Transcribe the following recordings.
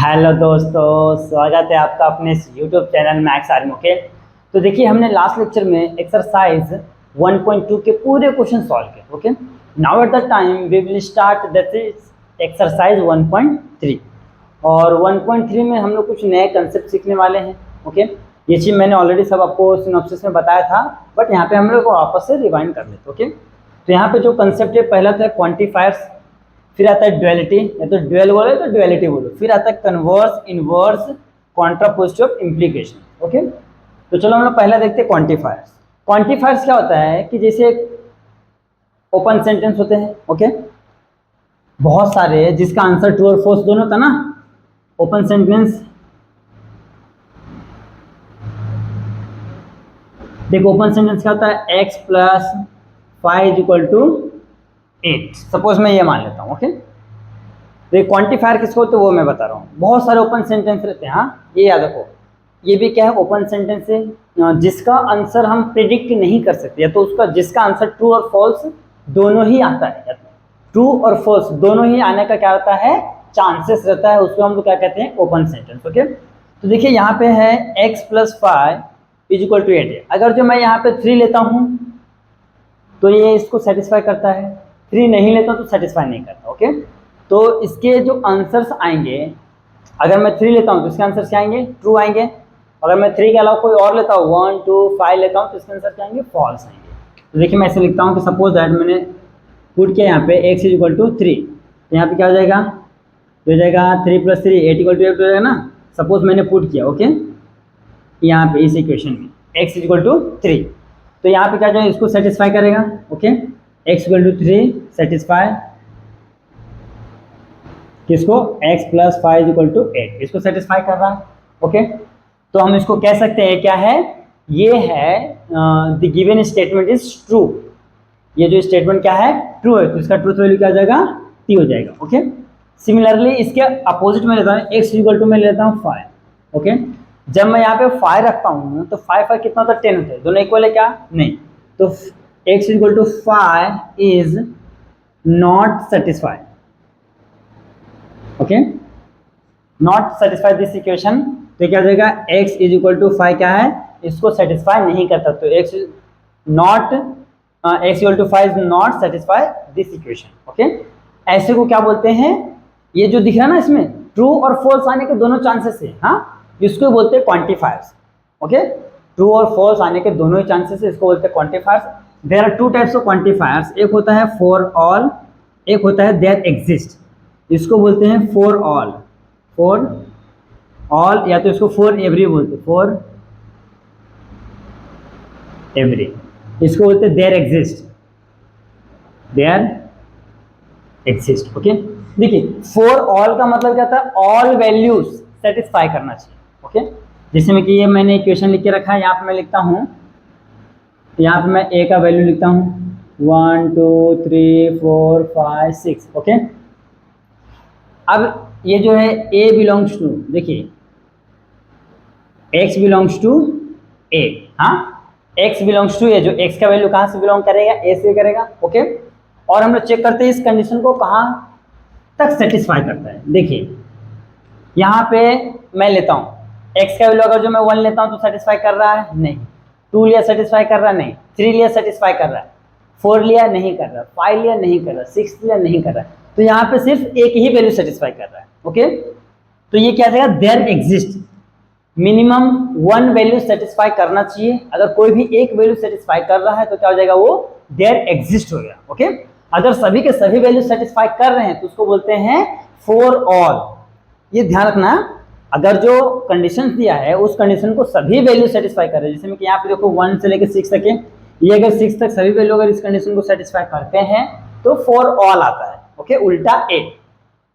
Hello दोस्तों, स्वागत है आपका अपने यूट्यूब चैनल मैथ्स आर्मी के। तो देखिए, हमने लास्ट लेक्चर में एक्सरसाइज 1.2 के पूरे क्वेश्चन सॉल्व किए। Okay, now at the time we will start that is exercise 1.3। और 1.3 में हम लोग कुछ नए कंसेप्ट सीखने वाले हैं। ओके, ये चीज़ मैंने ऑलरेडी सब आपको सिनॉप्सिस में बताया था, बट यहाँ पे हम लोग को आपस से रिवाइंड कर लेते। ओके, तो यहाँ पे जो कंसेप्ट है, पहला तो है क्वांटिफायर्स, फिर आता है ड्युअलिटी, या तो ड्युअल बोलो तो ड्युअलिटी बोलो, फिर आता है converse, inverse, contrapositive, implication. Okay, तो चलो हम लोग पहला देखते हैं क्वांटिफायर्स। क्वांटिफायर्स क्या होता है कि जैसे ओपन सेंटेंस होते हैं। ओके, बहुत सारे जिसका आंसर ट्रू और फॉल्स दोनों था ना। ओपन सेंटेंस देखो, ओपन सेंटेंस क्या होता है, x plus 5 is equal to 8। Suppose मैं ये मान लेता हूँ। ओके, तो ये क्वांटिफायर किसको होते हैं वो मैं बता रहा हूँ। बहुत सारे ओपन सेंटेंस रहते हैं। हाँ, ये याद रखो, ये भी क्या है, ओपन सेंटेंस है जिसका आंसर हम प्रिडिक्ट नहीं कर सकते, या तो उसका जिसका आंसर ट्रू और फॉल्स दोनों ही आता है। ट्रू और फॉल्स दोनों ही आने का क्या होता है, चांसेस रहता है, उसको हम लोग क्या कहते हैं, ओपन सेंटेंस। ओके, तो देखिए यहाँ पे है x plus 5 is equal to 8 है। अगर जो मैं यहाँ पे 3 लेता हूँ तो ये इसको सेटिस्फाई करता है, 3 नहीं लेता तो सेटिस्फाई नहीं करता। ओके, तो इसके जो आंसर्स आएंगे, अगर मैं 3 लेता हूँ तो इसके आंसर क्या आएंगे, ट्रू आएंगे। अगर मैं 3 के अलावा कोई और लेता हूँ, 1 2 5 लेता हूँ, तो इसके आंसर क्या आएंगे, फॉल्स आएंगे। तो देखिए मैं ऐसे लिखता हूँ कि सपोज दैट मैंने पुट किया यहाँ पे x इज इक्वल टू 3, तो यहाँ पे क्या हो जाएगा, हो जाएगा 3 प्लस 3 8 इक्वल टू 8 हो जाएगा ना। सपोज मैंने पुट किया, ओके, यहाँ पे इस इक्वेशन में x इज इक्वल टू 3, तो यहाँ पे क्या जाएगा, इसको सेटिस्फाई करेगा। Okay, x equal to 3 satisfy किसको, x प्लस 5 इक्वल टू 8, इसको सेटिस्फाई कर रहा है। ओके, तो हम इसको कह सकते हैं क्या है, ये है the given statement is true. ये जो स्टेटमेंट क्या है, ट्रू है, तो इसका ट्रूथ वैल्यू क्या हो जाएगा, t हो जाएगा। ओके, सिमिलरली इसके अपोजिट में लेता हूँ, x इक्वल टू मैं लेता हूँ 5। ओके, जब मैं यहाँ पे 5 रखता हूँ तो 5 5 कितना होता है, 10 होता है, दोनों इक्वल है क्या, नहीं, तो x equal to 5 is not satisfied. Okay, not satisfied this equation, तो क्या हो जाएगा, x इज इक्वल टू 5 क्या है, इसको सेटिस्फाई नहीं करता, तो x equal to 5 is not satisfy this equation. Okay, ऐसे को क्या बोलते हैं, ये जो दिख रहा है ना, इसमें ट्रू और फॉल्स आने के दोनों चांसेस है। हाँ, इसको बोलते हैं क्वांटिफायर्स। ओके, ट्रू और फॉल्स आने के दोनों ही चांसेस है, इसको बोलते हैं quantifiers. There are two types of quantifiers, एक होता है फॉर ऑल, एक होता है देयर एग्जिस्ट। इसको बोलते हैं फॉर ऑल, फॉर ऑल, या तो इसको फॉर एवरी बोलते हैं, फॉर एवरी, इसको बोलते हैं there exist, there exist. Okay, देखिए फॉर ऑल का मतलब क्या था, ऑल वैल्यूज सेटिस्फाई करना चाहिए। ओके, जैसे में कि ये मैंने इक्वेशन लिख के रखा है, यहाँ पे मैं लिखता हूँ, यहाँ पे मैं a का वैल्यू लिखता हूँ 1 2 3 4 5 6। ओके, अब ये जो है a बिलोंग्स टू, देखिए x बिलोंग्स टू a। हाँ, x बिलोंग्स टू a, जो x का वैल्यू कहाँ से बिलोंग करेगा, a से करेगा। ओके, और हम लोग चेक करते हैं इस कंडीशन को कहाँ तक सेटिस्फाई करता है। देखिए यहाँ पे मैं लेता हूँ x का वैल्यू, अगर जो मैं 1 लेता हूँ तो सेटिस्फाई कर रहा है, नहीं, 2 लिया सेटिस्फाई कर रहा है, नहीं, 3 लिया सेटिस्फाई कर रहा है, 4 लिया नहीं कर रहा, 5 लिया नहीं कर रहा, 6 लिया नहीं कर रहा, तो यहाँ पे सिर्फ एक ही वैल्यू सेटिस्फाई कर रहा है। ओके, तो ये क्या जाएगा, there exist, minimum 1 value satisfy करना चाहिए। अगर कोई भी एक वैल्यू सेटिस्फाई कर रहा है तो क्या हो जाएगा, वो देयर एग्जिस्ट हो गया। ओके, अगर सभी के सभी वैल्यू सेटिस्फाई कर रहे हैं तो उसको बोलते हैं फॉर ऑल। ये ध्यान रखना, अगर जो कंडीशन दिया है उस कंडीशन को सभी वैल्यू सेटिस्फाई कर रहे हैं, जैसे में कि यहाँ पे देखो 1 से लेकर 6 तक है, ये अगर 6 तक सभी वैल्यू अगर इस कंडीशन को सेटिस्फाई करते हैं तो फॉर ऑल आता है। ओके, उल्टा a,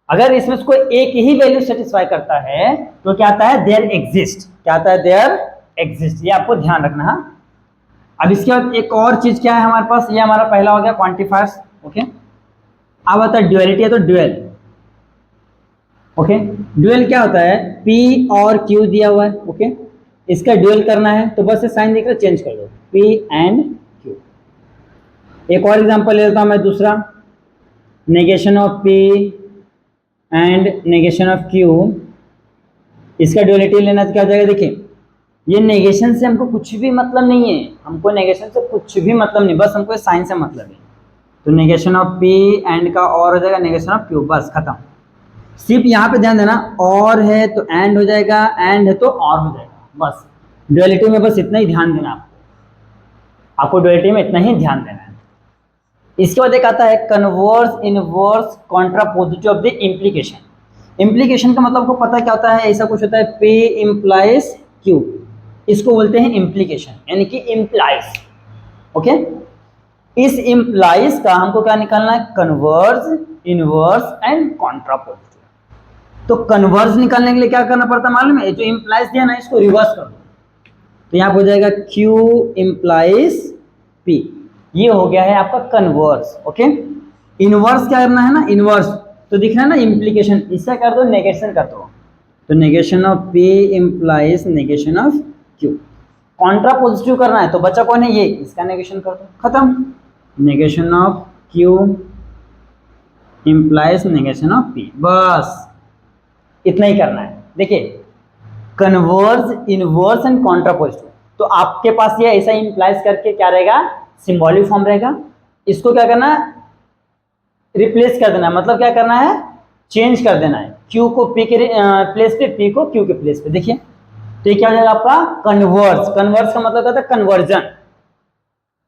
अगर इसमें से कोई एक ही वैल्यू सेटिस्फाई करता है तो क्या आता है, देयर एग्जिस्ट, क्या आता है, देयर एग्जिस्ट। ये आपको ध्यान रखना है। अब इसके बाद एक और चीज क्या है हमारे पास, ये हमारा पहला हो गया क्वांटिफायर्स। ओके, अब आता है ड्यूअलिटी, है तो ड्यूअल। ओके, ड्यूअल क्या होता है, P और Q दिया हुआ है। ओके, इसका ड्यूअल करना है तो बस साइन देकर चेंज कर दो, P एंड Q। एक और एग्जांपल ले लेता हूं मैं, दूसरा, negation of P and negation of Q इसका ड्यूअलिटी लेना तो क्या हो जाएगा, देखिए ये नेगेशन से हमको कुछ भी मतलब नहीं है, हमको नेगेशन से कुछ भी मतलब नहीं, बस हमको साइन से मतलब है। तो नेगेशन ऑफ पी एंड का और हो जाएगा नेगेशन ऑफ क्यू, बस खत्म। सिर्फ यहाँ पे ध्यान देना, और है तो एंड हो जाएगा, एंड है तो और हो जाएगा, बस ड्यूअलिटी में बस इतना ही ध्यान देना आपको ड्यूअलिटी में इतना ही ध्यान देना है। इसके बाद एक आता है converse inverse contrapositive of the implication. Implication का मतलब को पता क्या होता है, ऐसा कुछ होता है P इम्प्लाइज Q, इसको बोलते हैं इम्प्लीकेशन, यानी कि इम्प्लाइज। ओके, इस इम्प्लाइज का हमको क्या निकालना है, कन्वर्स इनवर्स एंड कॉन्ट्रापोजिटिव। तो कन्वर्स निकालने के लिए क्या करना पड़ता है मालूम है, जो इम्प्लाइज दिया ना इसको रिवर्स कर दो, तो यहाँ हो जाएगा Q इम्प्लाइज P, ये हो गया है आपका कन्वर्स। ओके, इनवर्स क्या करना है ना, इनवर्स तो दिख रहा है ना इम्प्लीकेशन, इसका कर दो नेगेशन कर दो, तो negation of P implies negation of Q। Contrapositive करना है तो बच्चा कौन है, ये इसका नेगेशन कर दो, खत्म। Negation of Q implies negation of P, बस इतना ही करना है। देखिए कन्वर्स इनवर्स एंड कॉन्ट्रापोजिटिव, तो आपके पास ये ऐसा इंप्लाइज करके क्या रहेगा, सिंबॉलिक फॉर्म रहेगा। इसको क्या करना है, रिप्लेस कर देना है, मतलब क्या करना है, चेंज कर देना है, Q को P के प्लेस पे, P को Q के प्लेस पे। देखिए तो ये क्या हो जाएगा आपका कन्वर्स। कन्वर्स का मतलब होता है कन्वर्जन,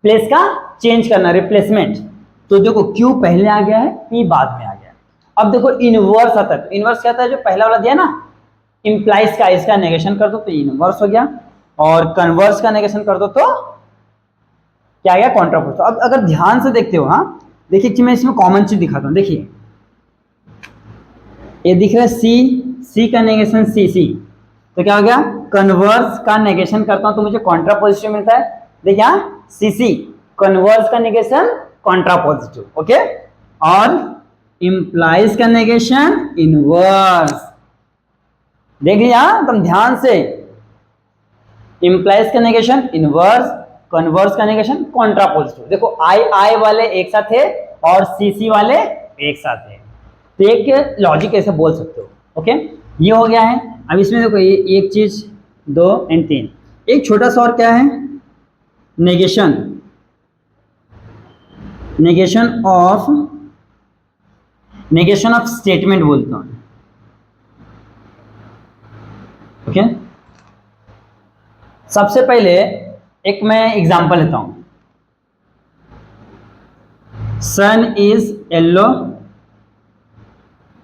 प्लेस का चेंज करना, रिप्लेसमेंट। तो देखो Q पहले आ गया है, P बाद में आ गया है। अब देखो इनवर्स आता है, इनवर्स क्या आता है, जो पहला वाला दिया ना इम्प्लाइज का, इसका नेगेशन कर दो तो इनवर्स हो गया, और कन्वर्स का नेगेशन कर दो तो क्या गया, कॉन्ट्रापोजिटिव। अब अगर ध्यान से देखते हो, हाँ देखिए कि मैं इसमें कॉमन चीज दिखाता हूँ। देखिए ये दिख रहा है सी का नेगेशन सी, तो क्या हो गया, कन्वर्स का नेगेशन करता हूं तो मुझे कॉन्ट्रापोजिटिव मिलता है। देखिए यहाँ सी कन्वर्स का नेगेशन कॉन्ट्रापोजिटिव, ओके, और इम्प्लाइज का नेगेशन इनवर्स। देखिए यहाँ तुम ध्यान से, इम्प्लाइज का नेगेशन इनवर्स, कन्वर्स का नेगेशन कॉन्ट्रापोजिटिव। देखो आई वाले एक साथ है और सी वाले एक साथ है, तो एक लॉजिक ऐसे बोल सकते हो। ओके, ये हो गया है। अब इसमें देखो ये एक चीज, 2 एंड 3, एक छोटा सा और क्या है, नेगेशन, नेगेशन ऑफ स्टेटमेंट बोलता हूं। ओके, सबसे पहले एक मैं एग्जांपल लेता हूं, sun is yellow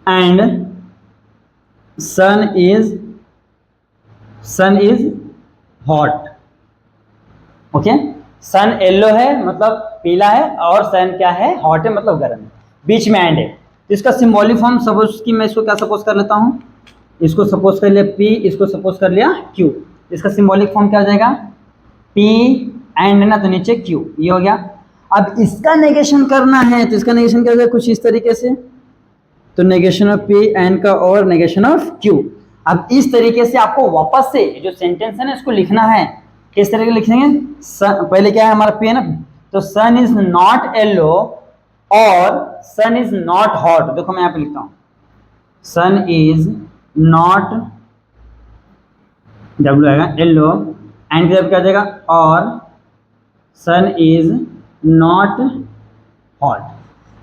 and sun is hot. Okay, sun yellow है मतलब पीला है, और सन क्या है, हॉट है मतलब गर्म है, बीच में एंड है। तो इसका सिंबॉलिक फॉर्म सपोज कि मैं इसको क्या सपोज कर लेता हूँ, इसको सपोज कर लिया P, इसको सपोज कर लिया Q। इसका सिंबॉलिक फॉर्म क्या हो जाएगा, P एंड है ना तो नीचे Q, ये हो गया। अब इसका नेगेशन करना है तो इसका नेगेशन क्या हो जाएगा, कुछ इस तरीके से, तो नेगेशन ऑफ P एंड का और नेगेशन ऑफ Q। अब इस तरीके से आपको वापस से जो सेंटेंस है ना इसको लिखना है, किस तरीके लिखेंगे, पहले क्या है हमारा P है ना, तो सन इज नॉट येलो और सन इज नॉट हॉट। देखो मैं यहाँ पे लिखता हूँ, सन इज नॉट, W आएगा, येलो एंड जब क्या जाएगा, और सन इज नॉट हॉट।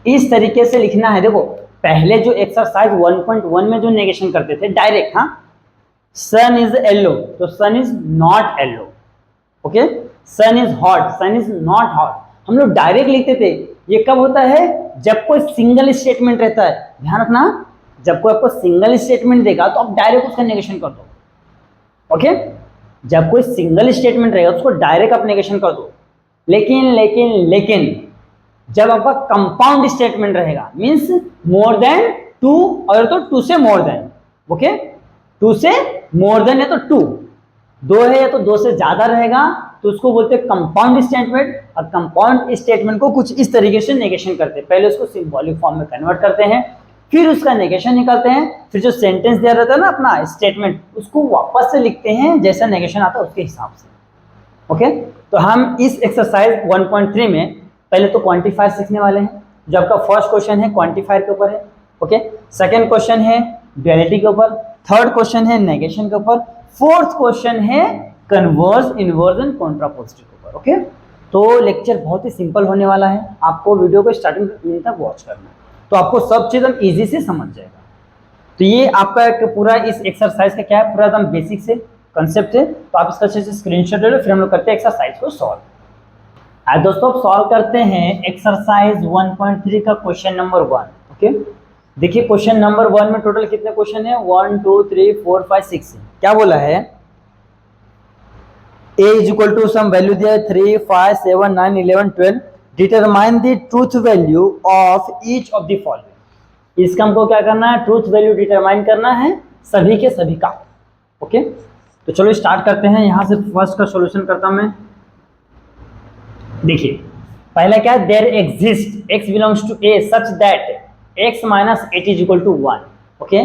इस तरीके से लिखना है। देखो पहले जो एक्सरसाइज 1.1 में जो नेगेशन करते थे डायरेक्ट, हाँ, सन इज येलो तो sun is not yellow, okay, sun is hot, sun is not hot, हम लोग डायरेक्ट लिखते थे। ये कब होता है, जब कोई सिंगल स्टेटमेंट रहता है, ध्यान रखना, जब कोई आपको सिंगल स्टेटमेंट देगा तो आप डायरेक्ट उसका नेगेशन कर दो। ओके, जब कोई सिंगल स्टेटमेंट रहेगा उसको डायरेक्ट आप नेगेशन कर दो। लेकिन जब आपका कंपाउंड स्टेटमेंट रहेगा, मींस मोर देन 2 और तो 2 से मोर देन, ओके, 2 से मोर देन है तो 2, 2 है या तो 2 से ज्यादा रहेगा तो उसको बोलते हैं कंपाउंड स्टेटमेंट। और कंपाउंड स्टेटमेंट को कुछ इस तरीके से नेगेशन करते हैं, पहले उसको सिंबॉलिक फॉर्म में कन्वर्ट करते हैं, फिर उसका नेगेशन निकालते हैं, फिर जो सेंटेंस दिया रहता है ना अपना स्टेटमेंट, उसको वापस से लिखते हैं जैसा नेगेशन आता है उसके हिसाब से। ओके, तो हम इस एक्सरसाइज 1.3 में पहले तो क्वांटिफायर सीखने वाले हैं, जो आपका फर्स्ट क्वेश्चन है क्वांटिफायर के ऊपर है। ओके, सेकंड क्वेश्चन है ड्यूअलिटी के ऊपर, थर्ड क्वेश्चन है नेगेशन के ऊपर, फोर्थ क्वेश्चन है कन्वर्स, इन्वर्जन, कॉन्ट्रापोजिटिव के ऊपर। ओके, तो लेक्चर बहुत ही सिंपल होने वाला है, आपको वीडियो को स्टार्टिंग तक वॉच करना है, तो आपको सब चीज हम इजी से समझ जाएगा। तो ये आपका एक पूरा इस एक्सरसाइज का क्या है, पूरा एकदम बेसिक से कंसेप्ट है, तो आप इसका अच्छे से स्क्रीनशॉट ले लो, फिर हम लोग करते हैं एक्सरसाइज को सॉल्व। आज दोस्तों सॉल्व करते हैं एक्सरसाइज 1.3 का क्वेश्चन नंबर 1। ओके, देखिए क्वेश्चन नंबर 1 में टोटल कितने क्वेश्चन है, 1 2 3 4 5 6। क्या बोला है, a is equal to some value दिया है 3 5 7 9 11 12, determine the truth value of each of the following. इसका हमको क्या करना है, ट्रूथ वैल्यू डिटरमाइन करना है सभी के सभी का। ओके, तो चलो स्टार्ट करते हैं, यहां से फर्स्ट का सॉल्यूशन करता हूं मैं। देखिए पहला क्या है, there exist x belongs to a such that x minus 8 is equal to 1। Okay,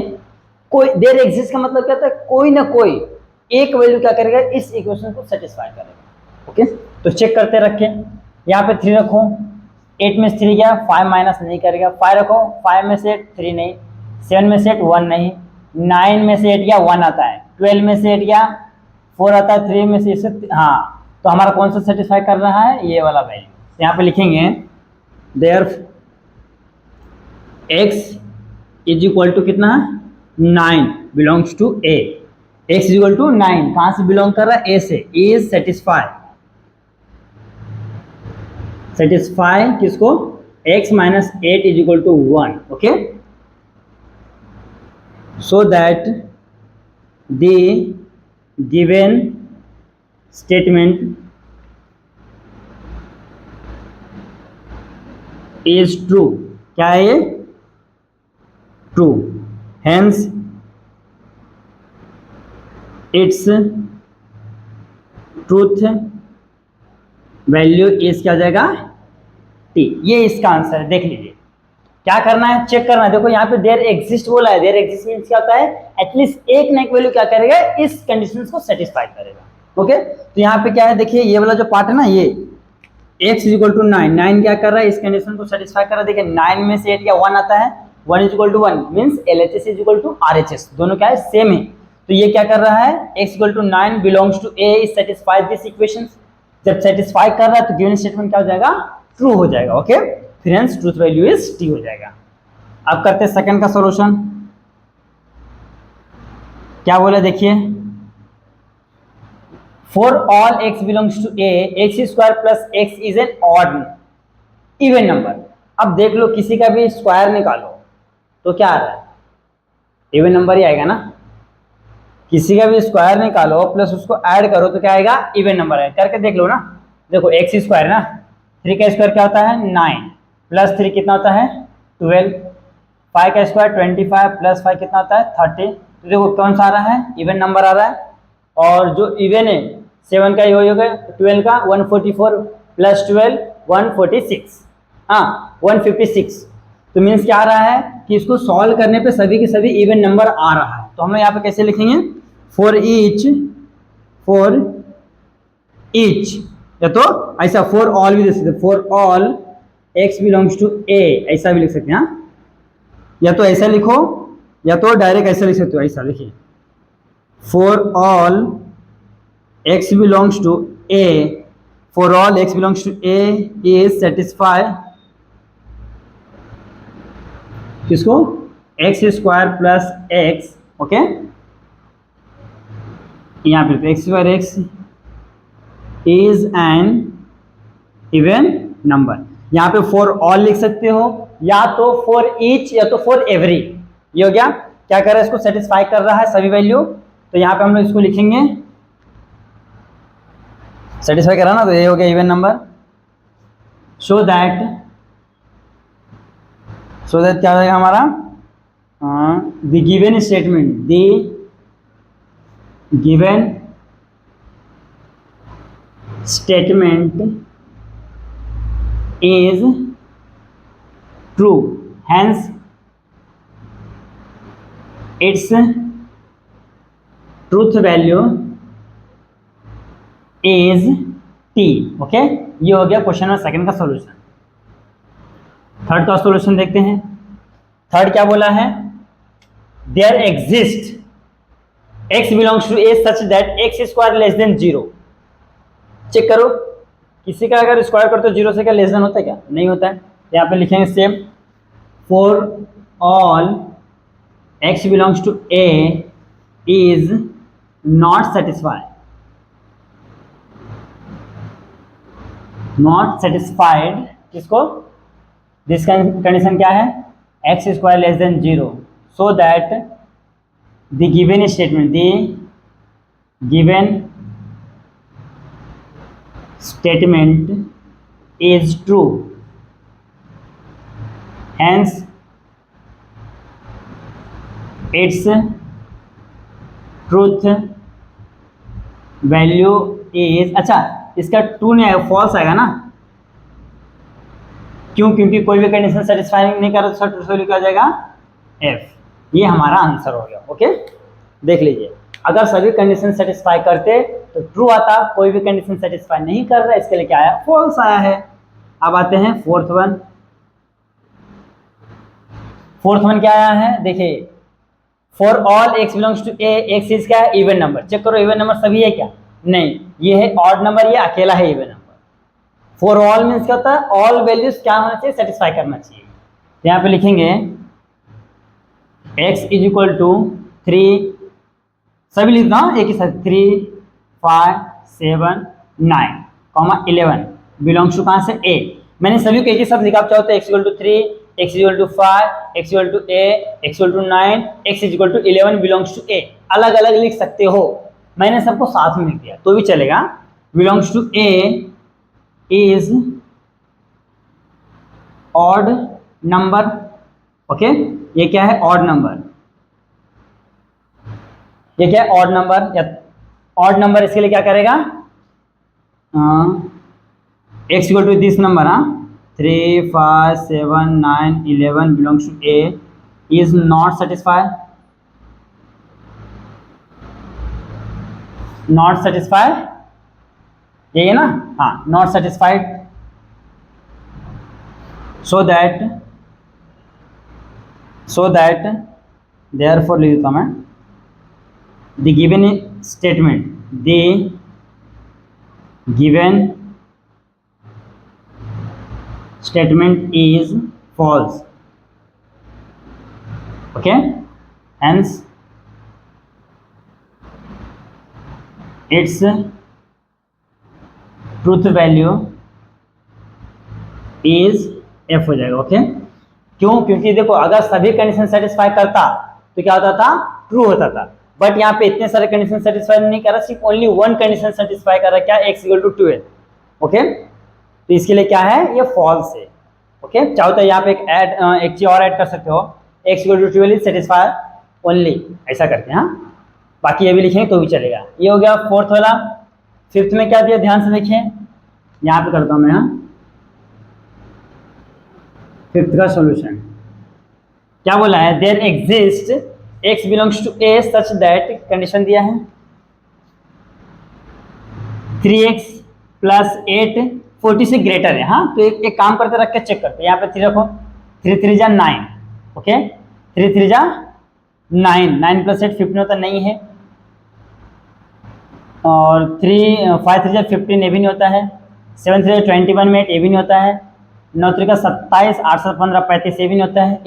कोई देयर एग्जिस्ट का मतलब क्या होता है, कोई ना कोई एक वैल्यू क्या करेगा, इस इक्वेशन को सेटिस्फाई करेगा। ओके, तो चेक करते रखें, यहाँ पे 3 रखो, 8 में से 3 गया, 5 माइनस नहीं करेगा, 5 रखो, 5 में से 3 नहीं, 7 में से 1 नहीं, 9 में से 8 गया 1 आता है, 12 में से 8 गया 4 आता है, 3 में से इसे हाँ, तो हमारा कौन सा सेटिस्फाई कर रहा है, ये वाला वैल्यू। यहाँ पे लिखेंगे there x is equal to कितना, 9 belongs to a, x is equal to 9 कहां से बिलोंग कर रहा है, a से, इज सेटिस्फाई, सेटिस्फाई किसको, x minus 8 is equal to 1। Okay, so that the given statement is true. क्या है ये, true, hence its truth value is क्या हो जाएगा, टी। ये इसका आंसर है, देख लीजिए क्या करना है, चेक करना है। देखो यहाँ पे देयर एग्जिस्ट बोला है, देयर एग्जिस्ट मींस क्या होता है, एटलीस्ट एक ना एक वैल्यू क्या करेगा, इस कंडीशन को सेटिस्फाई करेगा। ओके, तो यहाँ पे क्या है, देखिए ये वाला जो पार्ट है ना, ये x इज इक्वल टू 9, 9 क्या कर रहा है, इस कंडीशन को सेटिस्फाई कर रहा है। देखिए 9 में से 8 क्या 1 आता है, 1 is equal to 1 means LHS is equal to RHS, दोनों क्या है, सेम है। तो ये क्या कर रहा है, x equal to 9 belongs to a is satisfied this equation. जब सेटिस्फाई कर रहा है तो गिवन स्टेटमेंट क्या हो जाएगा, ट्रू हो जाएगा। ओके, फिर hence truth value is t हो जाएगा। अब करते हैं सेकंड का सॉल्यूशन। क्या बोला देखिए, for all x belongs to a x square plus x is an odd even number. अब देख लो किसी का भी स्क्वायर निकालो तो क्या आ रहा है, इवन नंबर ही आएगा ना। किसी का भी स्क्वायर निकालो प्लस उसको ऐड करो तो क्या आएगा, इवन नंबर आएगा। करके देख लो ना, देखो x स्क्वायर ना, 3 का स्क्वायर क्या होता है 9 प्लस 3 कितना होता है 12, 5 का स्क्वायर 25 प्लस 5 कितना होता है 30। तो देखो कौन सा आ रहा है, इवन नंबर आ रहा है। और जो इवन है 7 का हो गया, 12 का 144 प्लस 12 146, हाँ 156। तो मीन्स क्या आ रहा है कि इसको सॉल्व करने पे सभी के सभी इवन नंबर आ रहा है। तो हम यहाँ पे कैसे लिखेंगे, फॉर ईच, या तो ऐसा फॉर ऑल भी लिख सकते, for all x belongs to a, ऐसा भी लिख सकते हैं। हाँ, या तो ऐसा लिखो या तो डायरेक्ट ऐसा लिख सकते हो, ऐसा लिखिए, for all x belongs to a, for all x belongs to a is satisfy किसको, x square plus x। Okay, यहाँ पे x square x is N even number. यहाँ पे फॉर ऑल लिख सकते हो, या तो फॉर ईच या तो फॉर एवरी। ये हो गया, क्या कर रहा है, इसको सेटिस्फाई कर रहा है सभी वैल्यू। तो यहाँ पे हम लोग इसको लिखेंगे, सेटिस्फाई करा ना, तो ये हो गया इवन नंबर। सो दैट क्या हो जाएगा हमारा, the given statement, the given statement is true, hence its truth value is t। Okay, ये हो गया क्वेश्चन नंबर सेकंड का सॉल्यूशन। थर्ड का सॉल्यूशन देखते हैं। थर्ड क्या बोला है, there exist x belongs to A such that x square less than 0। Check करो, किसी का अगर स्क्वायर करते हो 0 से क्या लेस देन होता है क्या? नहीं होता है। यहाँ पे लिखेंगे same, for all x belongs to a is not satisfied, not satisfied किसको? दिस कंडीशन क्या है? X square less than 0, so that the given statement, the given statement is true, hence its truth value is, अच्छा इसका true नहीं आएगा, false आएगा ना, क्यों? क्योंकि कोई भी कंडीशन सेटिस्फाई नहीं कर रहा तो ट्रू वैल्यू क्या आ जाएगा? एफ। ये हमारा आंसर हो गया। ओके, देख लीजिए, अगर सभी कंडीशन सेटिस्फाई करते तो ट्रू आता, कोई भी कंडीशन सेटिस्फाई नहीं कर रहा, इसके लिए क्या आया? फॉल्स आया है। अब आते हैं फोर्थ वन। फोर्थ वन क्या आया है? देखिए, for all x belongs to A, x is क्या है? Even number. चेक करो, इवन नंबर सभी है क्या? नहीं, ये है ऑड नंबर, ये अकेला है even number. For all means क्या होता है? ऑल वैल्यूज क्या होना चाहिए? सेटिस्फाई करना चाहिए। तो यहाँ पे लिखेंगे x इज इक्वल टू 3, सभी लिखना एक ही साथ, 3, 5, 7, 9, 11 बिलोंग्स टू कहाँ से? ए। मैंने सभी को एक ही साथ लिखा, आप चाहो तो x equal to 3, x equal to 5, x equal to a, x equal to 9, x equal to 11 belongs to a, अलग अलग लिख सकते हो। मैंने सबको साथ में लिख दिया तो भी चलेगा। Belongs to a is odd number. Okay, ये क्या है? Odd number. ये क्या है? Odd number. या ऑड नंबर, इसके लिए क्या करेगा? x equal to this number, 3, 5, 7, 9, 11 belongs to a is not satisfied, not satisfied, यही है ना? हाँ, not satisfied, so that therefore लिख देता मैं, the given statement, the given statement is false. Okay, hence its truth value is f हो जाएगा। Okay, क्यों? क्योंकि देखो, अगर सभी कंडीशन सेटिस्फाई करता तो क्या होता था? ट्रू होता था। बट यहाँ पे इतने सारे कंडीशन सेटिस्फाई नहीं कर रहा, सिर्फ ओनली वन कंडीशन सेटिस्फाई कर रहा है, क्या? x equal to 12। ओके, तो इसके लिए क्या है? ये फॉल्स है। ओके, चाहो तो यहाँ पे एक चीज और ऐड कर सकते हो, x equal to 12 is satisfy only, ऐसा करते हैं। हाँ, बाकी ये भी लिखेंगे तो भी चलेगा। ये हो गया फोर्थ वाला। फिफ्थ में क्या दिया? ध्यान से देखिए, यहाँ पे करता हूँ मैं। फिफ्थ का सॉल्यूशन क्या बोला है? There exist x belongs to a such that, condition दिया है 3x प्लस 8 40 से ग्रेटर है। हाँ, तो एक काम करते, रख के चेक करते, यहाँ पे 3 रखो, 3 3 जा 9। ओके, 3 3 जा 9, 9 प्लस 8 15 होता नहीं है, और 5 3 जा 15, ये भी नहीं होता है, 7 3 जा 21 में 8, ये भी नहीं होता है, 9 3 का 27, 8 7 15 35, ये भी नहीं होता है,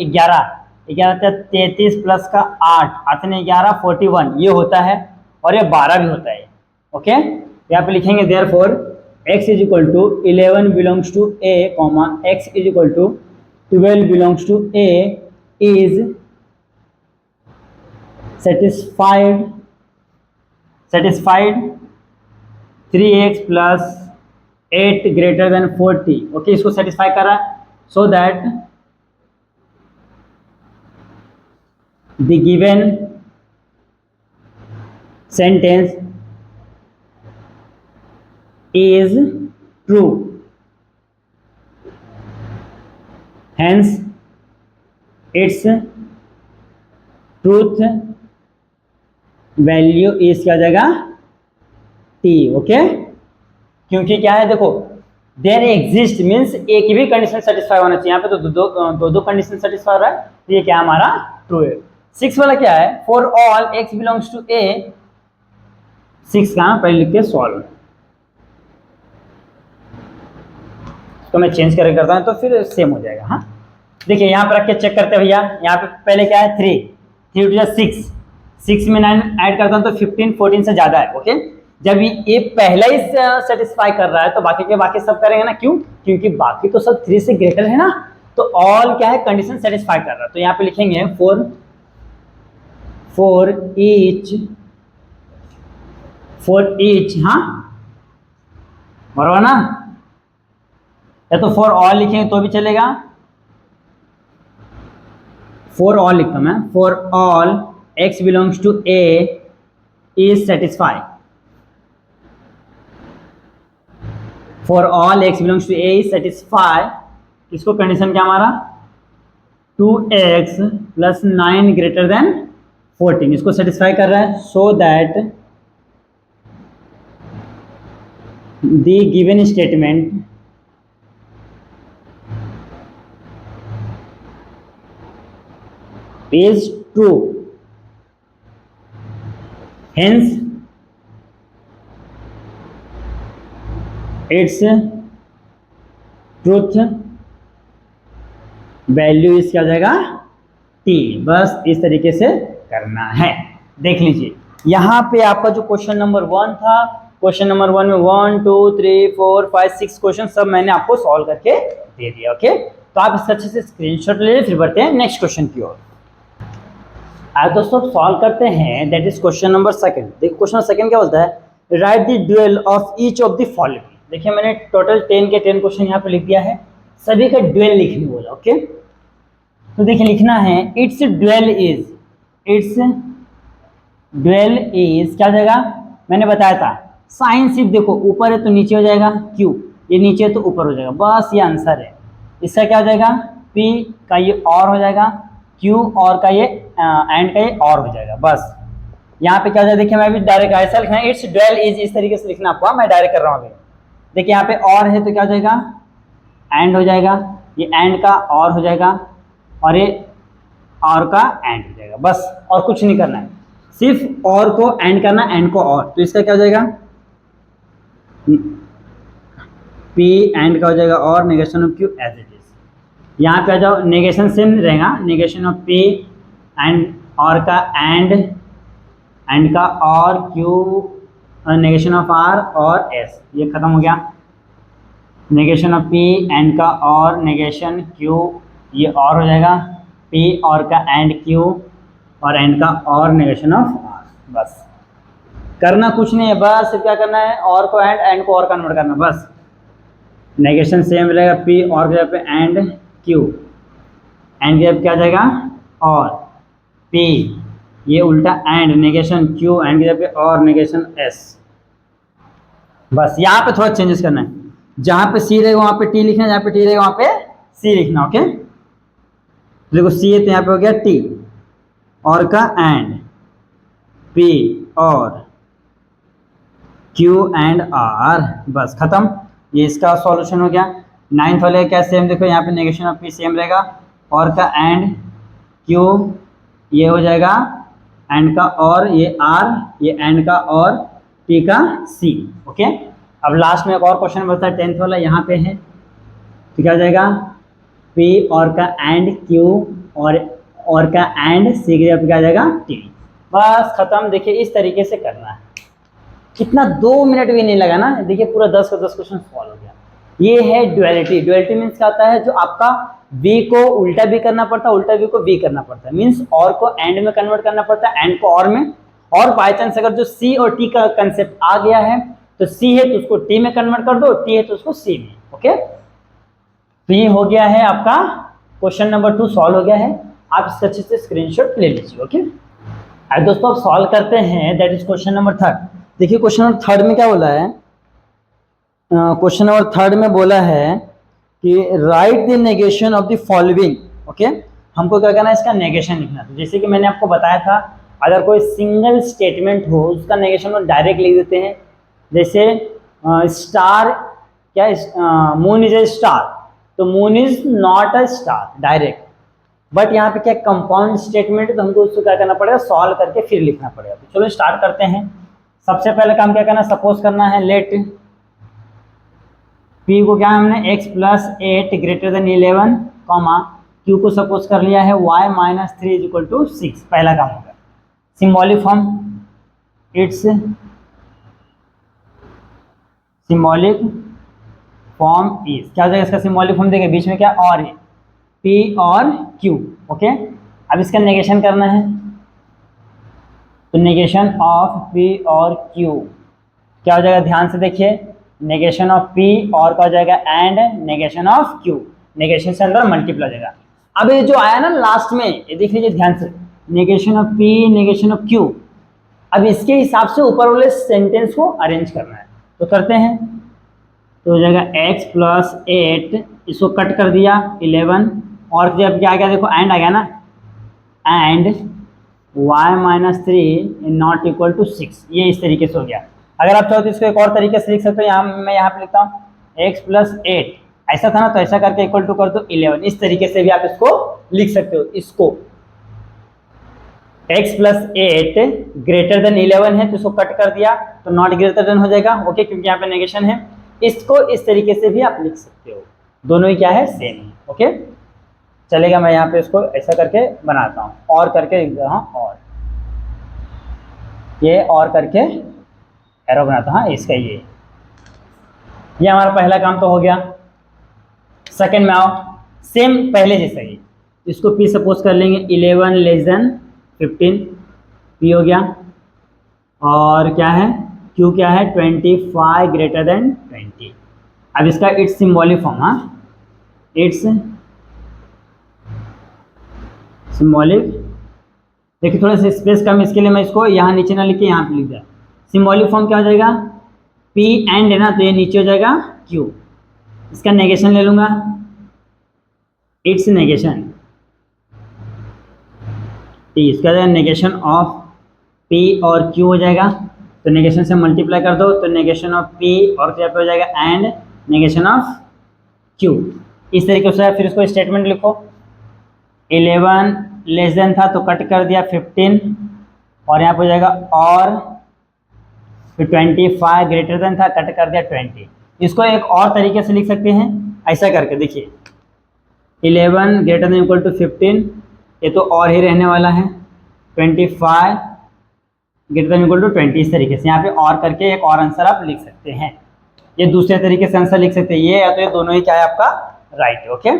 11 33 प्लस का 8 8 ने 11 41, ये होता है, और ये 12 भी होता है। ओके, यहाँ पे लिखेंगे therefore x is equal to 11 belongs to a, x is equal to 12 belongs to a is satisfied 3x plus 8 greater than 40। Okay, इसको सेटिस्फाई कर रहा है, so that the given sentence is true, hence its truth value is क्या जाएगा? t। Okay, क्योंकि क्या है? देखो, देयर एग्जिस्ट मीन्स एक ही भी कंडीशन सेटिस्फाई होना चाहिए। यहाँ पे तो दो कंडीशन सेटिस्फाई हो रहा है, तो ये क्या हमारा? ट्रू है। 6 वाला क्या है, for all x belongs to a, 6 का पहले लिख के सॉल्व, तो मैं चेंज करके करता हूँ तो फिर सेम हो जाएगा। हाँ देखिए यहाँ पर रख के चेक करते हैं भैया, यहाँ पे पहले क्या है 3 3 टू 6, 6 में 9 ऐड करता हूँ तो 15 14 से ज़्यादा है। ओके, जब ये पहला ही सेटिस्फाई कर रहा है तो बाकी के बाकी सब करेंगे ना, क्यों, क्योंकि बाकी तो सब 3 से ग्रेटर है ना, तो ऑल क्या है, कंडीशन सेटिस्फाई कर रहा है। तो यहाँ पे लिखेंगे फॉर ईच, हाँ बराबर ना, या तो फॉर ऑल लिखेंगे तो भी चलेगा, फॉर ऑल लिखता हूं मैं, for all x belongs to a is satisfy, for all x belongs to a is satisfy, इसको कंडीशन क्या हमारा 2x प्लस 9 ग्रेटर देन 14, इसको सेटिस्फाई कर रहा है, so that the given statement is true, hence its truth value इस क्या हो जाएगा t। बस इस तरीके से करना है। देख लीजिए यहाँ पे आपका जो क्वेश्चन नंबर 1 था, क्वेश्चन नंबर 1 में 1 2 3 4 5 6 क्वेश्चन सब मैंने आपको सॉल्व करके दे दिया। ओके, तो आप इसका अच्छे से स्क्रीनशॉट ले लीजिए, फिर बढ़ते हैं नेक्स्ट क्वेश्चन की ओर। आज दोस्तों सॉल्व करते हैं, दैट इज क्वेश्चन नंबर 2। देखिए क्वेश्चन सेकंड क्या बोलता है, write the dual of each of the following. देखिए मैंने टोटल 10 के 10 क्वेश्चन यहाँ पे लिख दिया है, सभी का ड्यूअल लिखने बोला। ओके, तो देखिए लिखना है इट्स ड्यूअल इज क्या हो जाएगा, मैंने बताया था साइन सिर्फ देखो ऊपर है तो नीचे हो जाएगा, क्यू ये नीचे है तो ऊपर हो जाएगा, बस ये आंसर है। इसका क्या हो जाएगा, पी का ये और हो जाएगा, क्यू और का ये एंड का ये और हो जाएगा। बस यहाँ पे क्या हो जाएगा, देखिए मैं भी डायरेक्ट ऐसा लिखना है, इट्स ड्यूअल इज इस तरीके से लिखना आपको, मैं डायरेक्ट कर रहा हूँ अभी। देखिए यहाँ पे और है तो क्या हो जाएगा, एंड हो जाएगा, ये एंड का और हो जाएगा और ये और का एंड हो जाएगा, बस और कुछ नहीं करना है, सिर्फ और को एंड करना, एंड को और। तो इसका क्या हो जाएगा, पी एंड का हो जाएगा और negation of Q as it is. यहाँ पे आ जाओ, नेगेशन सेम रहेगा, नेगेशन ऑफ पी एंड और का एंड का और, क्यू नेगेशन ऑफ आर और एस, ये खत्म हो गया। नेगेशन ऑफ पी एंड का और नेगेशन क्यू, ये और हो जाएगा, पी और का एंड क्यू और एंड का और नेगेशन ऑफ आर। बस करना कुछ नहीं है, बस क्या करना है, और को एंड को और कन्वर्ट करना, बस नेगेशन सेम रहेगा, पी और की जगह पे एंड क्यू, एंड की जगह क्या जाएगा और, पी ये उल्टा एंड नेगेशन क्यू, एंड की जगह पे और नेगेशन एस। बस यहाँ पे थोड़ा चेंजेस करना है, जहाँ पे सी रहेगा वहाँ पे टी लिखना है, जहाँ पे टी रहेगा वहाँ पे सी लिखना। ओके, देखो सी है तो यहाँ पे हो गया टी और का एंड, पी और क्यू एंड आर, बस खत्म। ये इसका सॉल्यूशन हो गया। 9th वाले क्या सेम, देखो यहाँ पे नेगेशन ऑफ पी सेम रहेगा, और का एंड क्यू ये हो जाएगा एंड का और, ये आर ये एंड का और, टी का सी। ओके, अब लास्ट में एक और क्वेश्चन बचता है 10th वाला, यहाँ पे है तो क्या हो जाएगा, पी और का एंड क्यू और का एंड सी की जगह क्या आ जाएगा टी। बस खत्म। देखिए इस तरीके से करना है, कितना 2 मिनट भी नहीं लगा ना। देखिए पूरा 10 का 10 क्वेश्चन सॉल्व हो गया। ये है ड्युअलिटी। ड्युअलिटी मीन्स क्या होता है, जो आपका वी को उल्टा भी करना पड़ता है, उल्टा वी को वी करना पड़ता है, मीन्स और को एंड में कन्वर्ट करना पड़ता है, एंड को और में। और बाई चांस अगर जो सी और टी का कंसेप्ट आ गया है, तो सी है तो उसको टी में कन्वर्ट कर दो, टी है तो उसको सी में। ओके, तो ये हो गया है आपका क्वेश्चन नंबर 2 सॉल्व हो गया है। आप इससे अच्छे से स्क्रीनशॉट ले लीजिए। ओके, अब दोस्तों अब सॉल्व करते हैं, दैट इज क्वेश्चन नंबर 3। देखिए क्वेश्चन नंबर 3 में क्या बोला है, क्वेश्चन नंबर 3 में बोला है कि right the negation of the following. Okay, हमको क्या करना है, इसका नेगेशन लिखना। तो जैसे कि मैंने आपको बताया था, अगर कोई सिंगल स्टेटमेंट हो उसका नेगेशन हम डायरेक्ट लिख देते हैं। जैसे स्टार क्या, मून इज ए स्टार, तो moon is not a star direct. But यहाँ पे क्या कंपाउंड स्टेटमेंट है, तो हमको उसको क्या करना पड़ेगा, सॉल्व करके फिर लिखना पड़ेगा। तो चलो स्टार्ट करते हैं। सबसे पहले काम क्या करना, सपोज करना है लेट पी को क्या हमने x plus 8 greater than 11 comma Q को सपोज कर लिया है y minus 3 is equal to 6। पहला काम होगा। Symbolic form, its symbolic form is, क्या हो जाएगा इसका सिंबॉलिक फॉर्म, देखिए बीच में क्या और है, P और Q। ओके, अब इसका नेगेशन करना है, तो नेगेशन ऑफ P और Q क्या हो जाएगा, ध्यान से देखिए, नेगेशन ऑफ P और क्या हो जाएगा and negation of Q, negation से अंदर मल्टीप्लाई हो जाएगा। अब ये जो आया ना लास्ट में, ये देख लीजिए ध्यान से, negation of P negation of Q। अब इसके हिसाब से ऊपर वाले सेंटेंस को अरेंज करना है, तो करते हैं। तो हो जाएगा x प्लस 8, इसको कट कर दिया 11, और जब क्या आ गया देखो एंड आ गया ना, and y minus 3 not equal to 6, ये इस तरीके से हो गया। अगर आप चाहो तो इसको एक और तरीके से लिख सकते हो, यहाँ मैं यहाँ पे लिखता हूँ x प्लस 8, ऐसा था ना, तो ऐसा करके इक्वल टू कर दो 11, इस तरीके से भी आप इसको लिख सकते हो। इसको x प्लस 8 ग्रेटर देन 11 है, तो इसको कट कर दिया तो नॉट ग्रेटर देन हो जाएगा, ओके, क्योंकि यहाँ पे नेगेशन है। इसको इस तरीके से भी आप लिख सकते हो, दोनों ही क्या है, सेम है। ओके, चलेगा, मैं यहाँ पे इसको ऐसा करके बनाता हूँ, और करके लिख रहा हूँ, और ये और करके एरो बनाता हूँ, हाँ इसका ये हमारा पहला काम तो हो गया। सेकंड में आओ, सेम पहले जैसा ही, इसको P सपोज कर लेंगे 11 लेस देन 15, P हो गया, और क्या है Q क्या है 25 ग्रेटर देन 20। अब इसका इट्स सिंबॉलिक फॉर्म, हाँ इट्स सिंबॉलिक, देखिए थोड़ा सा स्पेस कम, इसके लिए मैं इसको यहाँ नीचे ना लिख के यहाँ पे लिख दिया। सिंबॉलिक फॉर्म क्या हो जाएगा, P एंड है ना, तो ये नीचे हो जाएगा Q, इसका नेगेशन ले लूँगा, इट्स नेगेशन T, इसका नेगेशन ऑफ P और Q हो जाएगा, तो नेगेशन से मल्टीप्लाई कर दो, तो नेगेशन ऑफ P और क्या पे हो जाएगा एंड नेगेशन ऑफ Q, इस तरीके से। फिर इसको स्टेटमेंट लिखो, 11 लेस देन था तो कट कर दिया 15, और यहाँ पे हो जाएगा और फिर 25 ग्रेटर देन था, कट कर दिया 20। इसको एक और तरीके से लिख सकते हैं, ऐसा करके देखिए 11 ग्रेटर देन इक्वल टू 15, ये तो और ही रहने वाला है, 25 ग्रेटर देन इक्वल टू 20, इस तरीके से यहाँ पे और करके एक और आंसर आप लिख सकते हैं। ये दूसरे तरीके से आंसर लिख सकते हैं, ये या तो ये दोनों ही क्या है आपका राइट है। ओके,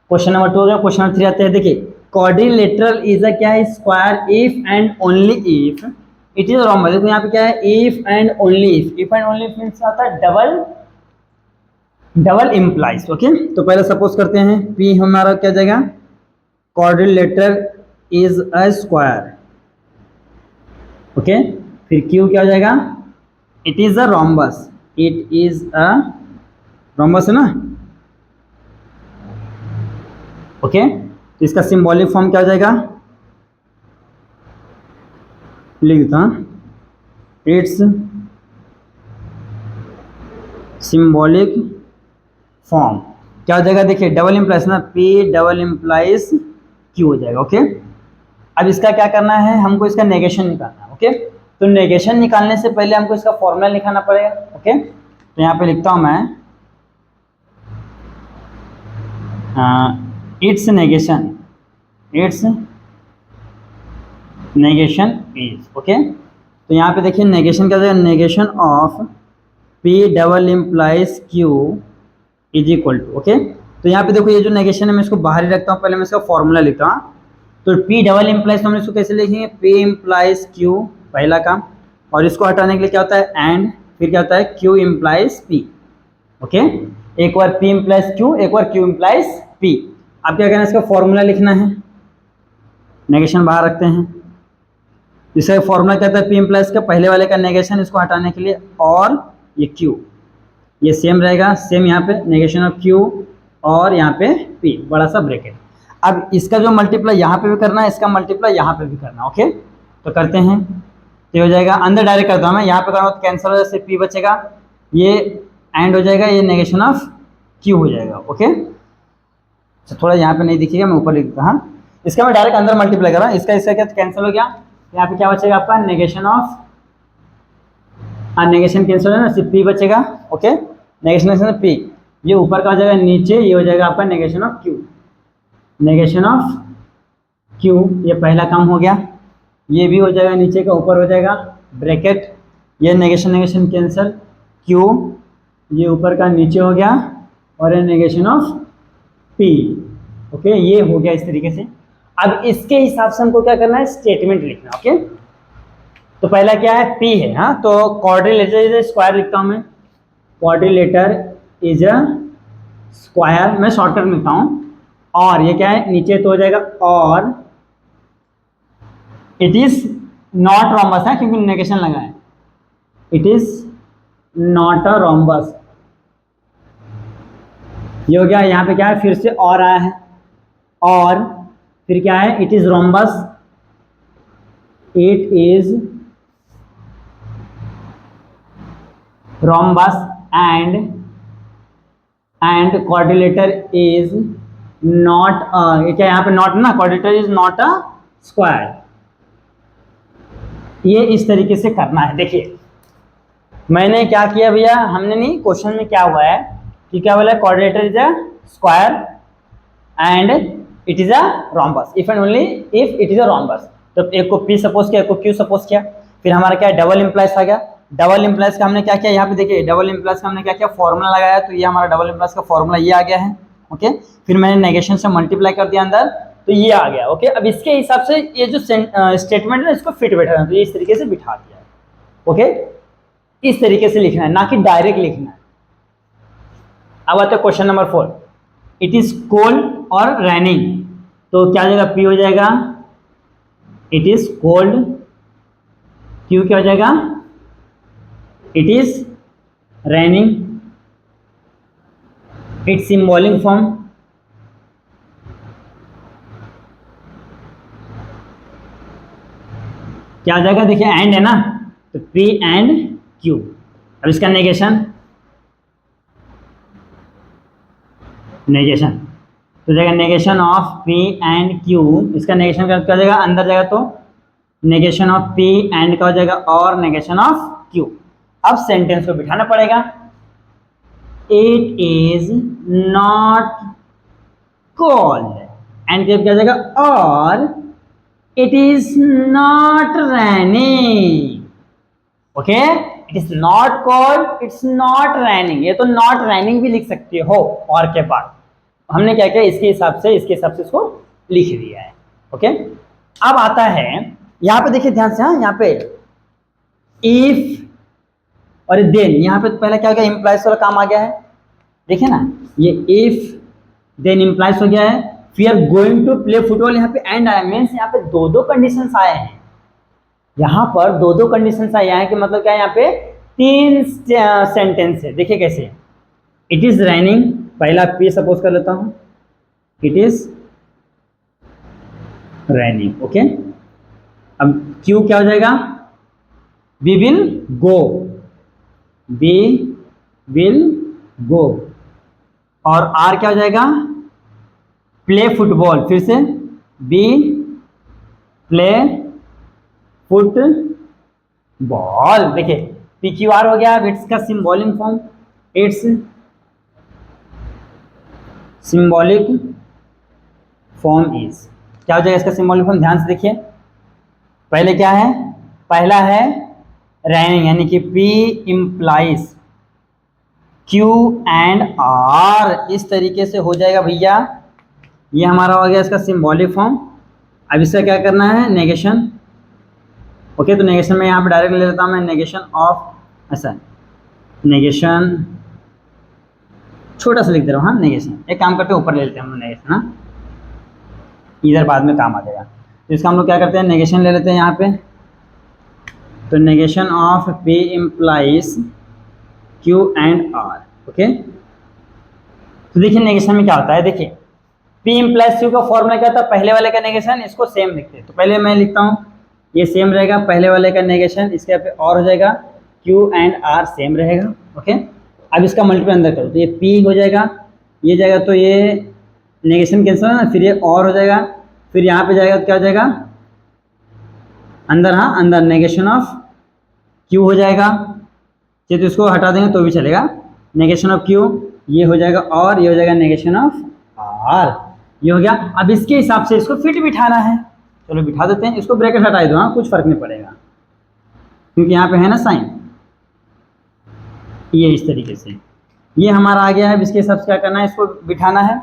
क्वेश्चन नंबर 2 हो गया। क्वेश्चन नंबर 3 आते हैं, देखिए क्वाड्रिलेटरल इज अ क्या है, square if and only if it is rhombus. देखो यहाँ पे क्या है, if and only if and only if means क्या होता है, डबल इम्प्लाइज। ओके, तो पहले सपोज करते हैं P हमारा क्या जाएगा, quadrilateral is a square, okay, फिर Q क्या हो जाएगा, it is a rhombus, it is a rhombus है ना, ओके, तो इसका सिंबॉलिक फॉर्म क्या हो जाएगा, लिख देता हूं, इट्स सिंबॉलिक फॉर्म क्या हो जाएगा, देखिए डबल इम्प्लाइज ना, P डबल इम्प्लाइज Q हो जाएगा। ओके, अब इसका क्या करना है, हमको इसका नेगेशन निकालना है। ओके, तो नेगेशन निकालने से पहले हमको इसका फॉर्मूला लिखाना पड़ेगा। ओके, तो यहाँ पे लिखता हूँ मैं, इट्स नेगेशन इज, ओके, तो यहाँ पे देखिए नेगेशन क्या हो जाएगा, negation of P double implies Q is equal to, okay, तो यहाँ पे देखो ये जो नेगेशन है मैं इसको बाहर ही रखता हूँ, पहले मैं इसका फॉर्मूला लिखता हूँ। तो P डबल इम्प्लाइज तो हम इसको कैसे लिखेंगे, P इम्प्लाइज Q पहला काम, और इसको हटाने के लिए क्या होता है एंड, फिर क्या होता है Q इम्प्लाइज P। ओके, एक बार P इम्प्लाइज Q, एक बार Q इम्प्लाइज P। अब क्या करना है, इसका फॉर्मूला लिखना है, नेगेशन बाहर रखते हैं, इसका फॉर्मूला क्या होता है, P इम्प्लाइज का पहले वाले का नेगेशन, इसको हटाने के लिए, और ये Q ये सेम रहेगा, सेम यहाँ पे नेगेशन ऑफ Q और यहाँ पे P बड़ा सा ब्रैकेट। अब इसका जो मल्टीप्लाई यहाँ पे भी करना है, इसका मल्टीप्लाई यहाँ पे भी करना है। ओके, तो करते हैं, तो हो जाएगा, अंदर डायरेक्ट करता हूँ मैं, यहाँ पे करूँगा तो कैंसिल हो जाएगा, सिर्फ P बचेगा, ये एंड हो जाएगा, ये नेगेशन ऑफ Q हो जाएगा। ओके, तो थोड़ा यहाँ पे नहीं दिखेगा, मैं ऊपर लिख देता हूँ। हाँ, इसका मैं डायरेक्ट अंदर मल्टीप्लाई कर रहा हूँ, इसका इसका क्या कैंसिल हो गया, यहाँ पे क्या बचेगा आपका नेगेशन ऑफ, नेगेशन कैंसिल है ना, सिर्फ पी बचेगा। ओके, नेगेशन पी, ये ऊपर का हो जाएगा नीचे, ये हो जाएगा आपका negation of Q, negation of Q, ये पहला काम हो गया। ये भी हो जाएगा, नीचे का ऊपर हो जाएगा ब्रैकेट, ये नेगेशन नेगेशन कैंसिल, क्यू ये ऊपर का नीचे हो गया, और ये नेगेशन ऑफ पी। ओके, ये हो गया इस तरीके से। अब इसके हिसाब से हमको क्या करना है, स्टेटमेंट लिखना। ओके, तो पहला क्या है, पी है। हाँ, तो क्वाड्रिलेटर इज ए स्क्वायर लिखता हूँ मैं, क्वाड्रिलेटर इज अ स्क्वायर, मैं शॉर्टकट में लिखता हूँ। और ये क्या है, नीचे तो हो जाएगा और इट इज नॉट रोम्बस है, क्योंकि नेगेशन लगा है, it is not a rhombus. ये हो गया, यहाँ पे क्या है, फिर से और आया है, और फिर क्या है, it is rhombus, it is rhombus and quadrilateral is not, ये क्या यहाँ पे नॉट ना, quadrilateral is not a square. ये इस तरीके से करना है। देखिए मैंने क्या किया भैया, हमने नहीं, क्वेश्चन में क्या हुआ है कि क्या बोला, quadrilateral is a square and it is a rhombus, if and only if it is a rhombus. तो एक को पी सपोज किया, एक को क्यू सपोज किया, फिर हमारा क्या डबल इम्प्लाइज आ गया। डबल इम्प्लाइज का हमने क्या किया, यहाँ पे देखिए डबल इम्प्लाइज का हमने क्या किया, फॉर्मूला लगाया, तो ये हमारा डबल इम्प्लाइज का फॉर्मूला ये आ गया है। ओके, फिर मैंने नेगेशन से मल्टीप्लाई कर दिया अंदर, तो ये आ गया। ओके, अब इसके हिसाब से ये जो स्टेटमेंट है इसको फिट बैठा है, तो ये इस तरीके से बिठा दिया है। ओके, इस तरीके से लिखना है, ना कि डायरेक्ट लिखना है। अब आता है question number 4, it is cold और रेनिंग, तो क्या हो जाएगा, पी हो जाएगा, इट इज कोल्ड, क्यू क्या हो जाएगा, it is raining, it's symbolic form, क्या हो जाएगा, देखिए एंड है ना, तो पी एंड क्यू। अब इसका नेगेशन, नेगेशन तो जाएगा negation of P and Q, इसका नेगेशन क्या हो जाएगा, अंदर जाएगा तो नेगेशन ऑफ पी एंड का हो जाएगा और नेगेशन ऑफ क्यू। अब सेंटेंस को बिठाना पड़ेगा, it is not cold, and क्या हो जाएगा, और it is not raining. Okay, it is not cold, it's not raining, ये तो नॉट रैनिंग भी लिख सकते हो और के बाद। हमने क्या किया, इसके हिसाब से इसको लिख दिया है। ओके, अब आता है यहाँ पे, देखिए ध्यान से, हाँ यहाँ पे इफ और देन, यहाँ पे पहले क्या हो गया, इम्प्लाइज वाला काम आ गया है, देखिए ना, ये इफ देन इम्प्लाइज हो गया है, we are going to play football, यहाँ पे एंड आया, मीन्स यहाँ पे दो कंडीशंस आए हैं, यहाँ पर दो कंडीशंस आए हैं, कि मतलब क्या है, यहाँ पे 3 सेंटेंस है। देखिए कैसे, इट इज रेनिंग, पहला पी सपोज कर लेता हूँ, इट इज रेनिंग। ओके, अब क्यू क्या हो जाएगा, we will go, we will go, और आर क्या हो जाएगा, प्ले फुटबॉल, फिर से बी प्ले फुटबॉल। देखिए पी क्यू आर हो गया, इट्स का symbolic form, its symbolic form is, क्या हो जाएगा इसका सिंबॉलिक फॉर्म, ध्यान से देखिए, पहले क्या है, पहला है रैनिंग, यानी कि P implies Q and R, इस तरीके से हो जाएगा भैया, ये हमारा हो गया इसका सिंबॉलिक फॉर्म। अब इसका क्या करना है, नेगेशन। ओके, तो नेगेशन में यहाँ पे डायरेक्ट ले लेता हूँ मैं, नेगेशन ऑफ, ऐसा नेगेशन छोटा सा लिख दे रहा हूँ, हाँ नेगेशन, एक काम करते हैं ऊपर ले लेते हैं हम नेगेशन, हाँ इधर बाद में काम आ जाएगा। तो इसका हम लोग क्या करते हैं, नेगेशन ले लेते हैं यहाँ पे, तो negation of P implies Q and R. Okay, तो देखिए नेगेशन में क्या होता है, देखिए पी इम्प्लाइज क्यू का फॉर्मूला क्या होता है, पहले वाले का नेगेशन, इसको सेम लिखते हैं, तो पहले मैं लिखता हूँ, ये सेम रहेगा, पहले वाले का नेगेशन, इसके पे और हो जाएगा, क्यू एंड आर सेम रहेगा। ओके, अब इसका मल्टीप्लाई अंदर करो, तो ये पी हो जाएगा, ये जाएगा तो ये नेगेशन कैंसिल है ना, फिर ये और हो जाएगा, फिर यहाँ पे जाएगा तो क्या हो जाएगा अंदर, हाँ अंदर नेगेशन ऑफ क्यू हो जाएगा। चलिए तो इसको हटा देंगे तो भी चलेगा, नेगेशन ऑफ क्यू ये हो जाएगा, और ये हो जाएगा नेगेशन ऑफ आर, ये हो गया। अब इसके हिसाब से इसको फिट बिठाना है, चलो बिठा देते हैं। इसको ब्रैकेट हटा दो, हाँ कुछ फर्क नहीं पड़ेगा क्योंकि यहाँ पे है ना साइन, ये इस तरीके से ये हमारा आ गया है। इसके हिसाब से क्या करना है, इसको बिठाना है।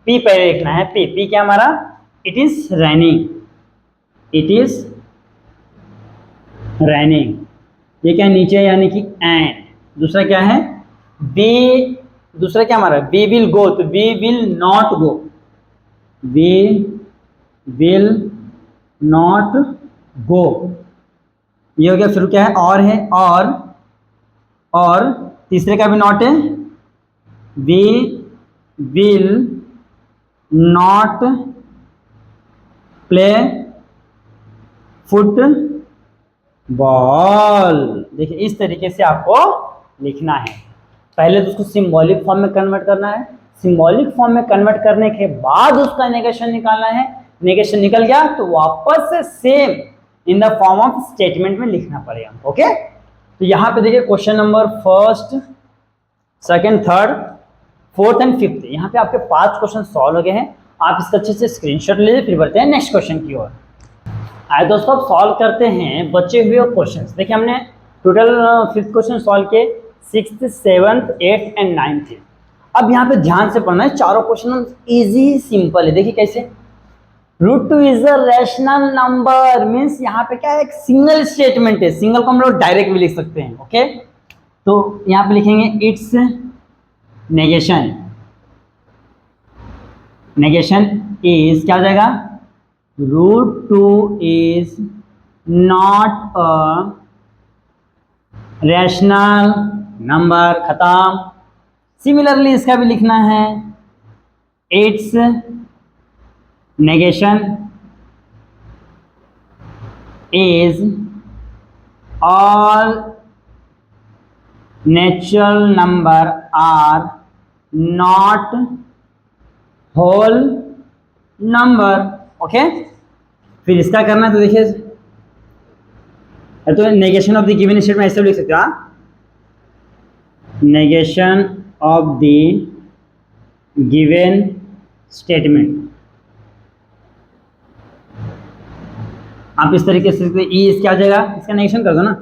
पी पहले लिखना है, पी पी क्या हमारा, it is raining, it is raining, ये क्या नीचे यानी कि एंड। दूसरा क्या है, बी, दूसरा क्या हमारा वी विल गो, तो we will not go, we will not go, ये हो गया। फिर क्या है, और है, और तीसरे का भी नॉट है, we will not play football. देखिए इस तरीके से आपको लिखना है। पहले तो उसको सिंबॉलिक फॉर्म में कन्वर्ट करना है, सिंबॉलिक फॉर्म में कन्वर्ट करने के बाद उसका नेगेशन निकालना है। नेगेशन निकल गया तो वापस से same in the form of statement में लिखना पड़ेगा। ओके, तो यहाँ पे देखिए question number first, second, third, fourth and fifth, यहाँ पे आपके 5 क्वेश्चन सॉल्व हो गए हैं। आप इसका अच्छे से स्क्रीनशॉट ले लीजिए, फिर बढ़ते हैं नेक्स्ट क्वेश्चन की ओर। आइए दोस्तों अब सॉल्व करते हैं बचे हुए क्वेश्चंस। देखिए हमने टोटल 5th क्वेश्चन सॉल्व किए, 6th, 7th, 8th and 9th। अब यहाँ पे ध्यान से पढ़ना है, चारों क्वेश्चन इजी सिंपल है। देखिए कैसे, √2 is a rational number, means यहाँ पे क्या है, एक सिंगल स्टेटमेंट है। सिंगल को हम लोग डायरेक्ट भी लिख सकते हैं। ओके, तो यहाँ पे लिखेंगे इट्स नेगेशन, नेगेशन इज क्या हो जाएगा, √2 is not a rational number, खत्म। सिमिलरली इसका भी लिखना है, its negation is all natural number are not whole number. Okay, फिर इसका करना है तो देखिए, तो negation of the given statement ऐसे लिख सकते हो, negation of the given statement आप इस तरीके से, ई क्या हो जाएगा, इसका नेगेशन कर दो ना,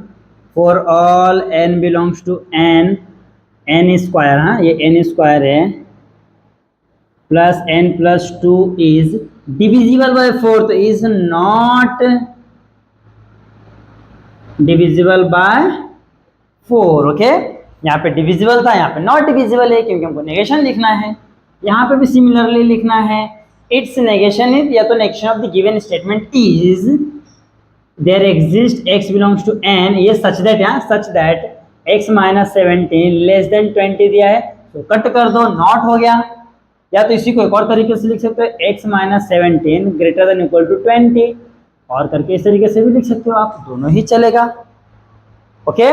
for all n belongs to n, n square, हाँ ये n स्क्वायर है, plus n plus 2 is divisible by 4, तो is not divisible by 4। Okay, यहाँ पे डिविजिबल था, यहाँ पे नॉट डिविजिबल है क्योंकि हमको नेगेशन लिखना है। यहाँ पे भी सिमिलरली लिखना है, इट्स नेगेशन इज, या तो negation of the given statement is there exist x belongs to n, ये सच दैट, यहाँ such that x minus 17 less than 20 दिया है, तो कट कर दो, नॉट हो गया। या तो इसी को एक और तरीके से लिख सकते हो, x minus 17 greater than equal to 20, और करके इस तरीके से भी लिख सकते हो आप, दोनों ही चलेगा। ओके,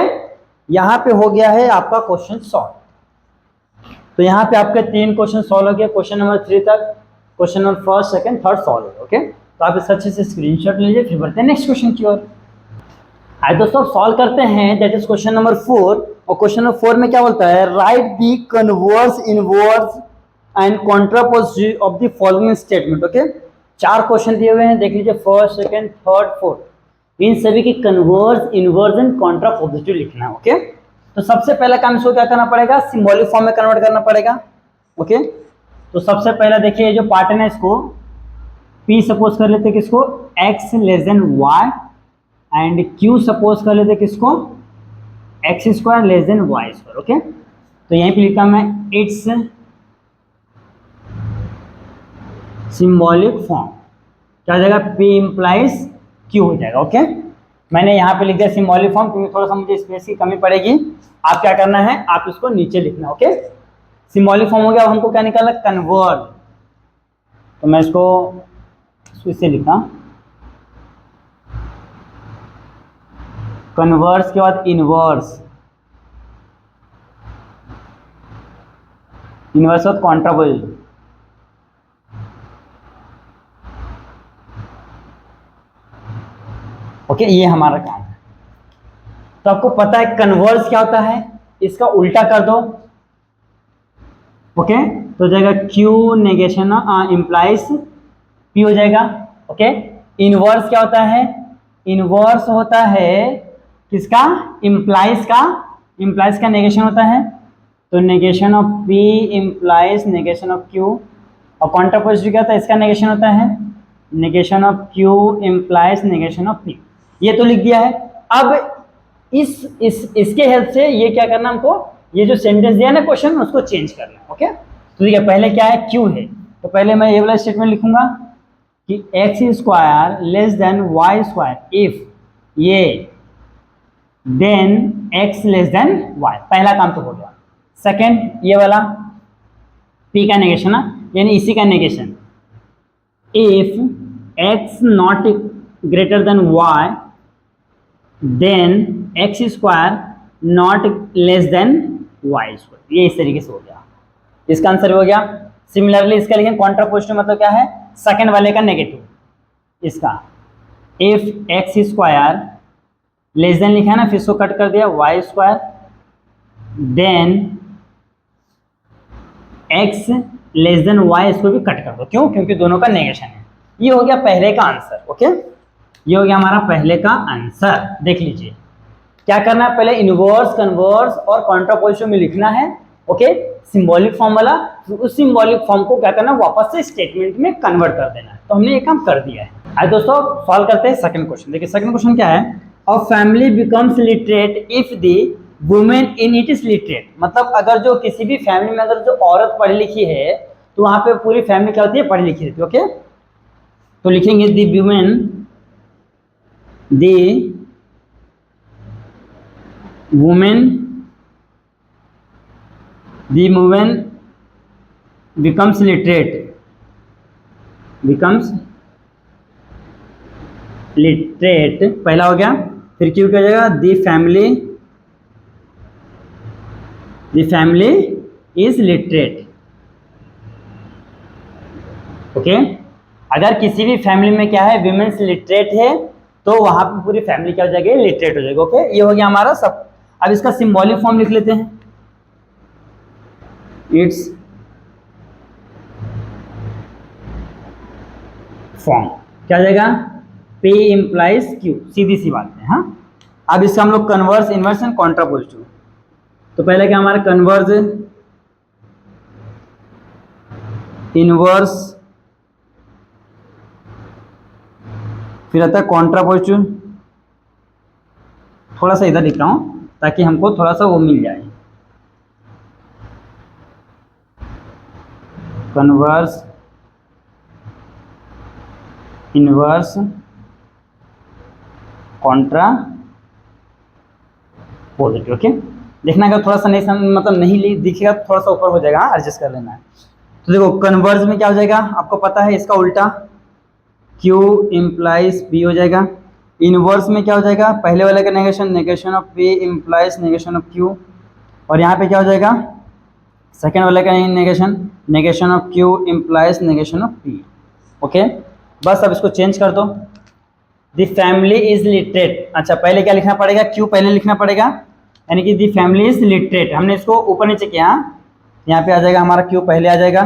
यहाँ पे हो गया है आपका क्वेश्चन सॉल्व। तो यहाँ पे आपके 3 क्वेश्चन सॉल्व हो गया, क्वेश्चन नंबर 3 तक, question number first, second, third solve हो। ओके, तो आप इस अच्छे से स्क्रीनशॉट लीजिए, फिर बढ़ते हैं नेक्स्ट क्वेश्चन की ओर। आइए दोस्तों अब सॉल्व करते हैं, दैट इज क्वेश्चन नंबर 4। और क्वेश्चन नंबर 4 में क्या बोलता है, write the converse, inverse and contrapositive of the following statement. Okay, 4 question दिए हुए हैं, देख लीजिए, फर्स्ट, सेकंड, थर्ड, फोर्थ। इन सभी की कन्वर्स, इनवर्स एंड कॉन्ट्रापोजिटिव लिखना है। ओके, तो सबसे पहला काम इसको क्या करना पड़ेगा, सिंबॉलिक फॉर्म में कन्वर्ट करना पड़ेगा। ओके, तो सबसे पहला देखिए जो पार्ट है ना, इसको P सपोज कर लेते किसको, x less than y, and Q suppose कर लेते किसको, x square less then y square. Okay, तो यहीं पे लिखा मैं इट्स सिंबॉलिक फॉर्म, क्या हो जाएगा, P इम्प्लाइज Q हो जाएगा। ओके, मैंने यहाँ पे लिख दिया सिंबॉलिक फॉर्म क्योंकि थोड़ा सा मुझे स्पेस की कमी पड़ेगी। आप क्या करना है, आप इसको नीचे लिखना। ओके, सिंबॉलिक फॉर्म हो गया, अब हमको क्या निकालना, कन्वर्ट, तो मैं इसको इससे लिखा, कन्वर्स के बाद इनवर्स, इनवर्स और कॉन्ट्रापोजिटिव, ओके, ये हमारा काम है। तो आपको पता है कन्वर्स क्या होता है, इसका उल्टा कर दो। ओके, तो हो जाएगा क्यू नेगेशन इंप्लाइज पी हो जाएगा। ओके, इनवर्स क्या होता है, इनवर्स होता है किसका, इंप्लाइज का, इंप्लाइज का नेगेशन होता है। तो negation of P implies negation of Q, और कॉन्ट्रापोजिटिव क्या होता है, इसका नेगेशन होता है negation of Q implies negation of P. ये तो लिख दिया है। अब इसके हेल्प से ये क्या करना हमको, ये जो सेंटेंस दिया ना क्वेश्चन, उसको चेंज करना। ओके, तो देखिए पहले क्या है, क्यू है, तो पहले मैं ये वाला स्टेटमेंट लिखूंगा कि X square less than Y square if ये then x less than Y. पहला काम तो हो गया। सेकंड ये वाला पी का नेगेशन ना, यानी इसी का negation, if x not greater than y then x square not less than Y square. ये इस तरीके से हो गया, इसका आंसर हो गया। सिमिलरली इसका लिखें कॉन्ट्रापोजिटिव, मतलब क्या है, सेकंड वाले का नेगेटिव। इसका if x square less than लिखा है ना, फिर इसको कट कर दिया y square then x less than y, इसको भी कट कर दो। क्यों, क्योंकि दोनों का नेगेशन है। ये हो गया पहले का आंसर। ओके, ये हो गया हमारा पहले का आंसर। देख लीजिए क्या करना है, पहले इनवर्स, कन्वर्स और कॉन्ट्रापोजिटिव में लिखना है। ओके, सिंबॉलिक फॉर्म वाला, तो उस सिंबॉलिक फॉर्म को क्या करना है, वापस से स्टेटमेंट में कन्वर्ट कर देना है। तो हमने ये काम कर दिया है। आइए दोस्तों सॉल्व करते हैं सेकंड क्वेश्चन। देखिए सेकंड क्वेश्चन क्या है, a family becomes literate if the women in it is literate. मतलब अगर जो किसी भी फैमिली में अगर जो औरत पढ़ी लिखी है, तो वहां पे पूरी फैमिली क्या होती है, पढ़ी लिखी रहती है। ओके, तो लिखेंगे द वुमेन becomes literate, पहला हो गया। फिर क्यों क्या हो जाएगा, दी फैमिली इज लिटरेट। ओके, अगर किसी भी फैमिली में क्या है, विमेन्स लिटरेट है, तो वहां पे पूरी फैमिली क्या हो जाएगी, लिटरेट हो जाएगी। ओके, ये हो गया हमारा सब। अब इसका सिंबॉलिक फॉर्म लिख लेते हैं। इट्स फॉर्म क्या हो जाएगा, P इंप्लाइज Q, सीधी सी बात है। हाँ, अब इसका हम लोग कन्वर्स, इनवर्स एंड कॉन्ट्रापोजिटिव। तो पहले क्या हमारा कन्वर्स, इनवर्स, फिर आता है कॉन्ट्रापोजिटिव। थोड़ा सा इधर लिख रहा हूं ताकि हमको थोड़ा सा वो मिल जाए। Converse, inverse, Contra positive. Okay, देखना अगर थोड़ा सा नहीं मतलब नहीं दिखेगा तो थोड़ा सा ऊपर हो जाएगा, एडजस्ट कर लेना है। तो देखो कन्वर्स में क्या हो जाएगा, आपको पता है इसका उल्टा Q इंप्लाइज P हो जाएगा। इनवर्स में क्या हो जाएगा, पहले वाले का negation, negation of P implies negation of Q, और यहाँ पे क्या हो जाएगा, सेकेंड वाले का negation, negation of Q implies negation of P। Okay, बस अब इसको चेंज कर दो। The family is literate. अच्छा, पहले क्या लिखना पड़ेगा, Q पहले लिखना पड़ेगा, यानी कि द फैमिली इज लिटरेट। हमने इसको ऊपर नीचे किया, यहाँ पे आ जाएगा हमारा Q पहले आ जाएगा।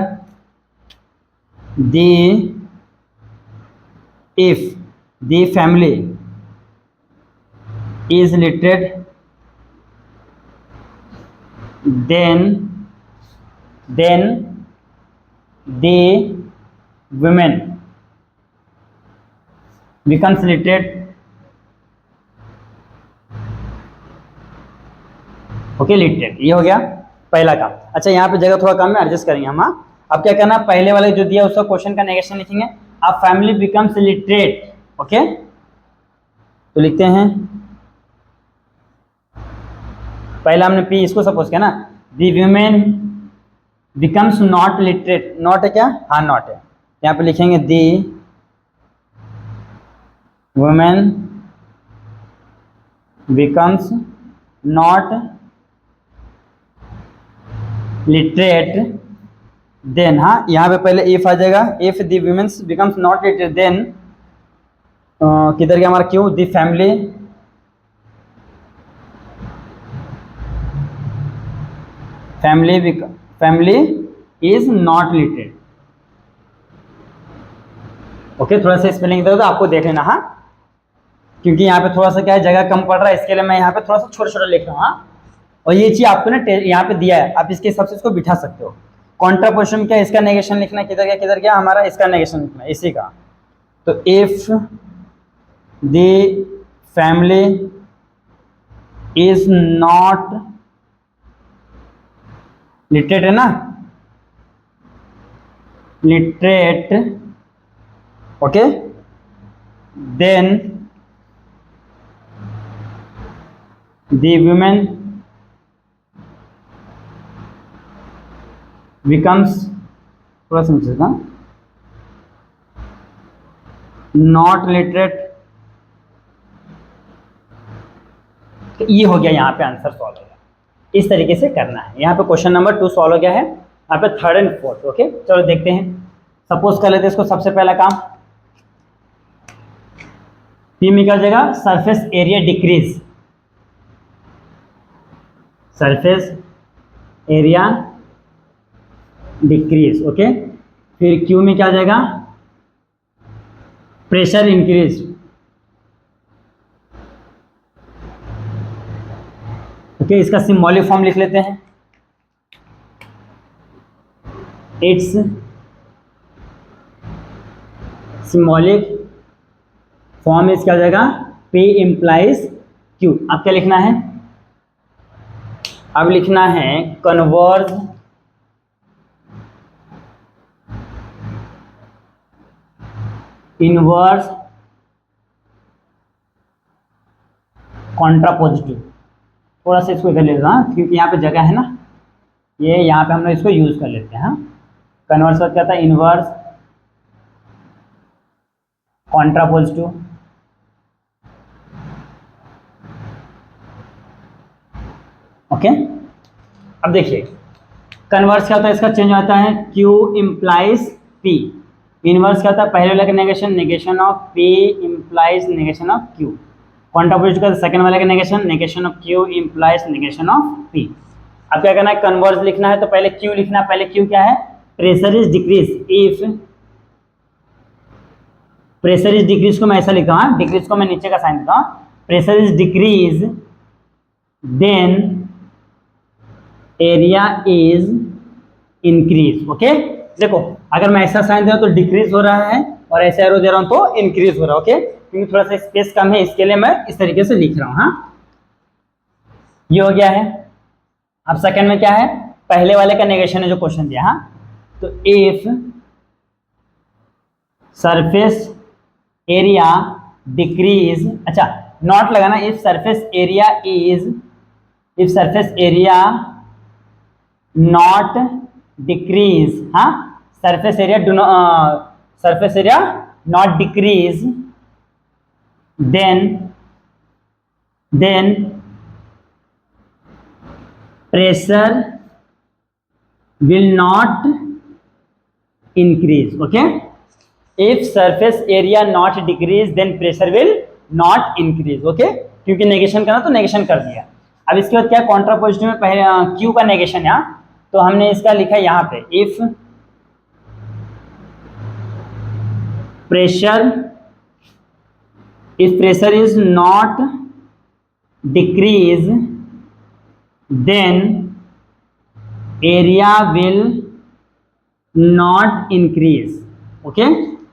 If the family is literate then the women becomes literate। Okay, literate, ये हो गया पहला काम। अच्छा, यहाँ पे जगह थोड़ा कम है, एडजस्ट करेंगे हम। अब क्या करना, पहले वाले जो दिया उसका क्वेश्चन का नेगेशन लिखेंगे। अब फैमिली बिकम्स लिटरेट। ओके, तो लिखते हैं, पहला हमने पी इसको सपोज किया ना, the women becomes not literate. Not है क्या, हाँ नॉट है। यहाँ पे लिखेंगे the women becomes not literate then, हाँ यहाँ पे पहले इफ आ जाएगा। If the womens becomes not literate then किधर गया हमारा Q, the family family is not literate. Okay, थोड़ा सा स्पेलिंग दे दो तो आपको देख लेना, हाँ, क्योंकि यहाँ पे थोड़ा सा क्या है जगह कम पड़ रहा है, इसके लिए मैं यहाँ पे थोड़ा सा छोटा छोटा लिख रहा हूँ, हाँ। और ये चीज आपको ना यहाँ पे दिया है, आप इसके हिसाब से इसको बिठा सकते हो। कॉन्ट्रापोजिशन क्या है, इसका नेगेशन लिखना है, किधर गया हमारा, इसका नेगेशन लिखना है इसी का। तो if the family is not literate है ना, literate, okay, then the women becomes, थोड़ा समझेगा, नॉट लिटरेट। तो ये हो गया, यहाँ पे आंसर सॉल्व हो गया। इस तरीके से करना है। यहाँ पे क्वेश्चन नंबर 2 सॉल्व हो गया है, यहाँ पे 3rd and 4th। ओके, चलो देखते हैं। सपोज कर लेते हैं इसको, सबसे पहला काम पी में क्या हो जाएगा, surface area decrease, surface area decrease, okay. फिर क्यू में क्या आ जाएगा, प्रेशर इंक्रीज, ओके। इसका सिंबॉलिक फॉर्म लिख लेते हैं, इट्स सिंबॉलिक फॉर्म इज क्या हो जाएगा, P इम्प्लाइज Q। अब क्या लिखना है, अब लिखना है कन्वर्ज इनवर्स कॉन्ट्रापोजिटिव। थोड़ा सा इसको इधर ले लो, क्योंकि यहाँ पे जगह है ना, ये यहाँ पे हम लोग इसको यूज कर लेते हैं, हाँ। कन्वर्स क्या था, इनवर्स कॉन्ट्रापोजिटिव, ओके। अब देखिए कन्वर्स क्या होता है, इसका चेंज होता है Q इम्प्लाइज P, इनवर्स क्या होता है, पहले वाले का negation, negation of P implies negation of Q। Contrapositive का सेकंड वाले का negation, negation of Q implies negation of P। अब क्या करना है, कन्वर्स लिखना है तो पहले Q लिखना है। पहले Q क्या है, pressure is decrease, if pressure is decrease को मैं ऐसा लिखता हूँ, डिक्रीज को मैं नीचे का साइन देता हूँ, pressure is decrease then area is increase, okay. देखो अगर मैं ऐसा साइन दे रहा हूं तो डिक्रीज हो रहा है, और ऐसा एरो दे रहा हूं तो इंक्रीज हो रहा है, ओके। क्योंकि थोड़ा सा स्पेस कम है, इसके लिए मैं इस तरीके से लिख रहा हूं, हाँ। ये हो गया है। अब सेकंड में क्या है, पहले वाले का नेगेशन है जो क्वेश्चन दिया, हाँ। तो इफ सरफेस एरिया डिक्रीज, अच्छा नॉट लगाना, if surface area is, if surface area not decrease, हाँ, surface area do surface area not decrease, then pressure will not increase, okay. If surface area not decrease then pressure will not increase, okay. क्योंकि negation करना तो negation कर दिया। अब इसके बाद क्या, कॉन्ट्रापोजिटिव में पहले Q का नेगेशन है, तो हमने इसका लिखा है यहाँ पे, if pressure is not decrease then area will not increase, okay.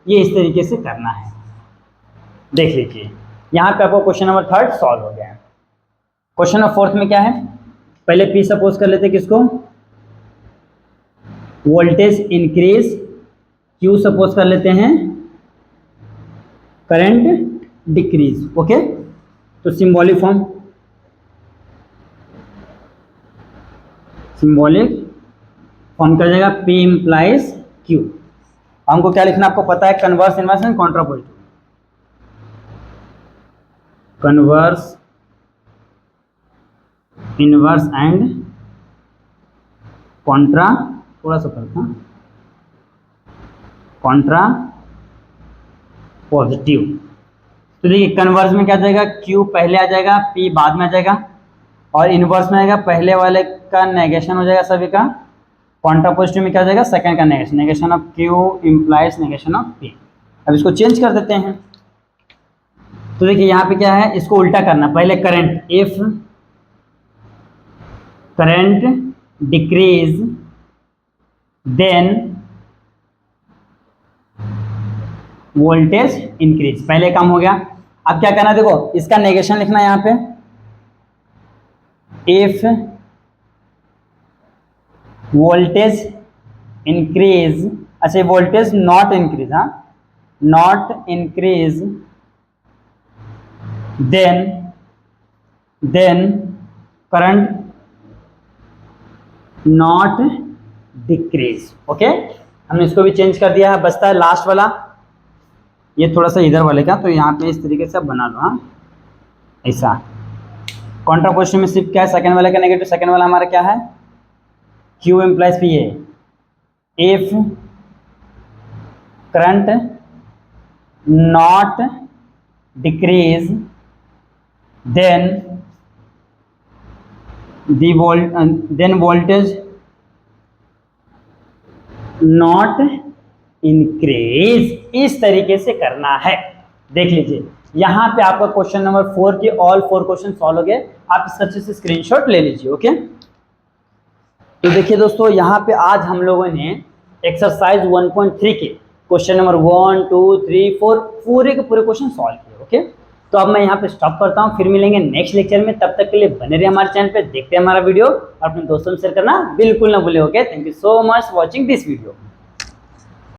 ये इस तरीके से करना है। देख लीजिए यहाँ पे आपको क्वेश्चन नंबर 3 सॉल्व हो गया है। क्वेश्चन नंबर 4 में क्या है, पहले P सपोज कर लेते किसको, वोल्टेज इंक्रीज, Q सपोज कर लेते हैं करंट डिक्रीज, ओके। तो सिंबॉलिक फॉर्म, कर जाएगा P इम्प्लाइज Q। हमको क्या लिखना आपको पता है, converse, inverse and contrapositive. Converse, inverse and Contra, थोड़ा सा फर्क, हाँ, कॉन्ट्रा पॉजिटिव, तो देखिए कन्वर्स में क्या आ जाएगा, Q पहले आ जाएगा, P बाद में आ जाएगा, और इनवर्स में आएगा पहले वाले का नेगेशन हो जाएगा सभी का, कॉन्ट्रापोजिटिव में क्या हो जाएगा, सेकंड का negation, negation of Q implies negation of P। अब इसको चेंज कर देते हैं। तो देखिए यहाँ पे क्या है, इसको उल्टा करना, पहले current, if current decrease then voltage increase, पहले काम हो गया। अब क्या करना है, देखो इसका नेगेशन लिखना है यहाँ पे, इफ वोल्टेज इंक्रीज, अच्छा वोल्टेज नॉट इंक्रीज, हाँ not increase then current not decrease. Okay, हमने इसको भी चेंज कर दिया है, बचता है लास्ट वाला, ये थोड़ा सा इधर वाले का, तो यहाँ पे इस तरीके से बना लो, हाँ ऐसा। कॉन्ट्रापोजिशन में सिर्फ क्या है, सेकंड वाले का नेगेटिव, सेकंड वाला हमारा क्या है, Q इम्प्लाइज P है, if current not decrease then then voltage not increase. इस तरीके से करना है। देख लीजिए यहाँ पे आपका क्वेश्चन नंबर 4 के ऑल 4 क्वेश्चन सॉल्व हो गए। आप इसका अच्छे से स्क्रीनशॉट ले लीजिए। ओके, तो देखिए दोस्तों यहाँ पे आज हम लोगों ने एक्सरसाइज 1.3 के क्वेश्चन नंबर 1, 2, 3, 4 पूरे के पूरे क्वेश्चन सॉल्व किए। ओके, तो अब मैं यहाँ पे स्टॉप करता हूँ, फिर मिलेंगे नेक्स्ट लेक्चर में। तब तक के लिए बने रहिए हमारे चैनल पे, देखते हैं हमारा वीडियो और अपने दोस्तों में शेयर करना बिल्कुल ना भूले। Okay, thank you so much watching this video.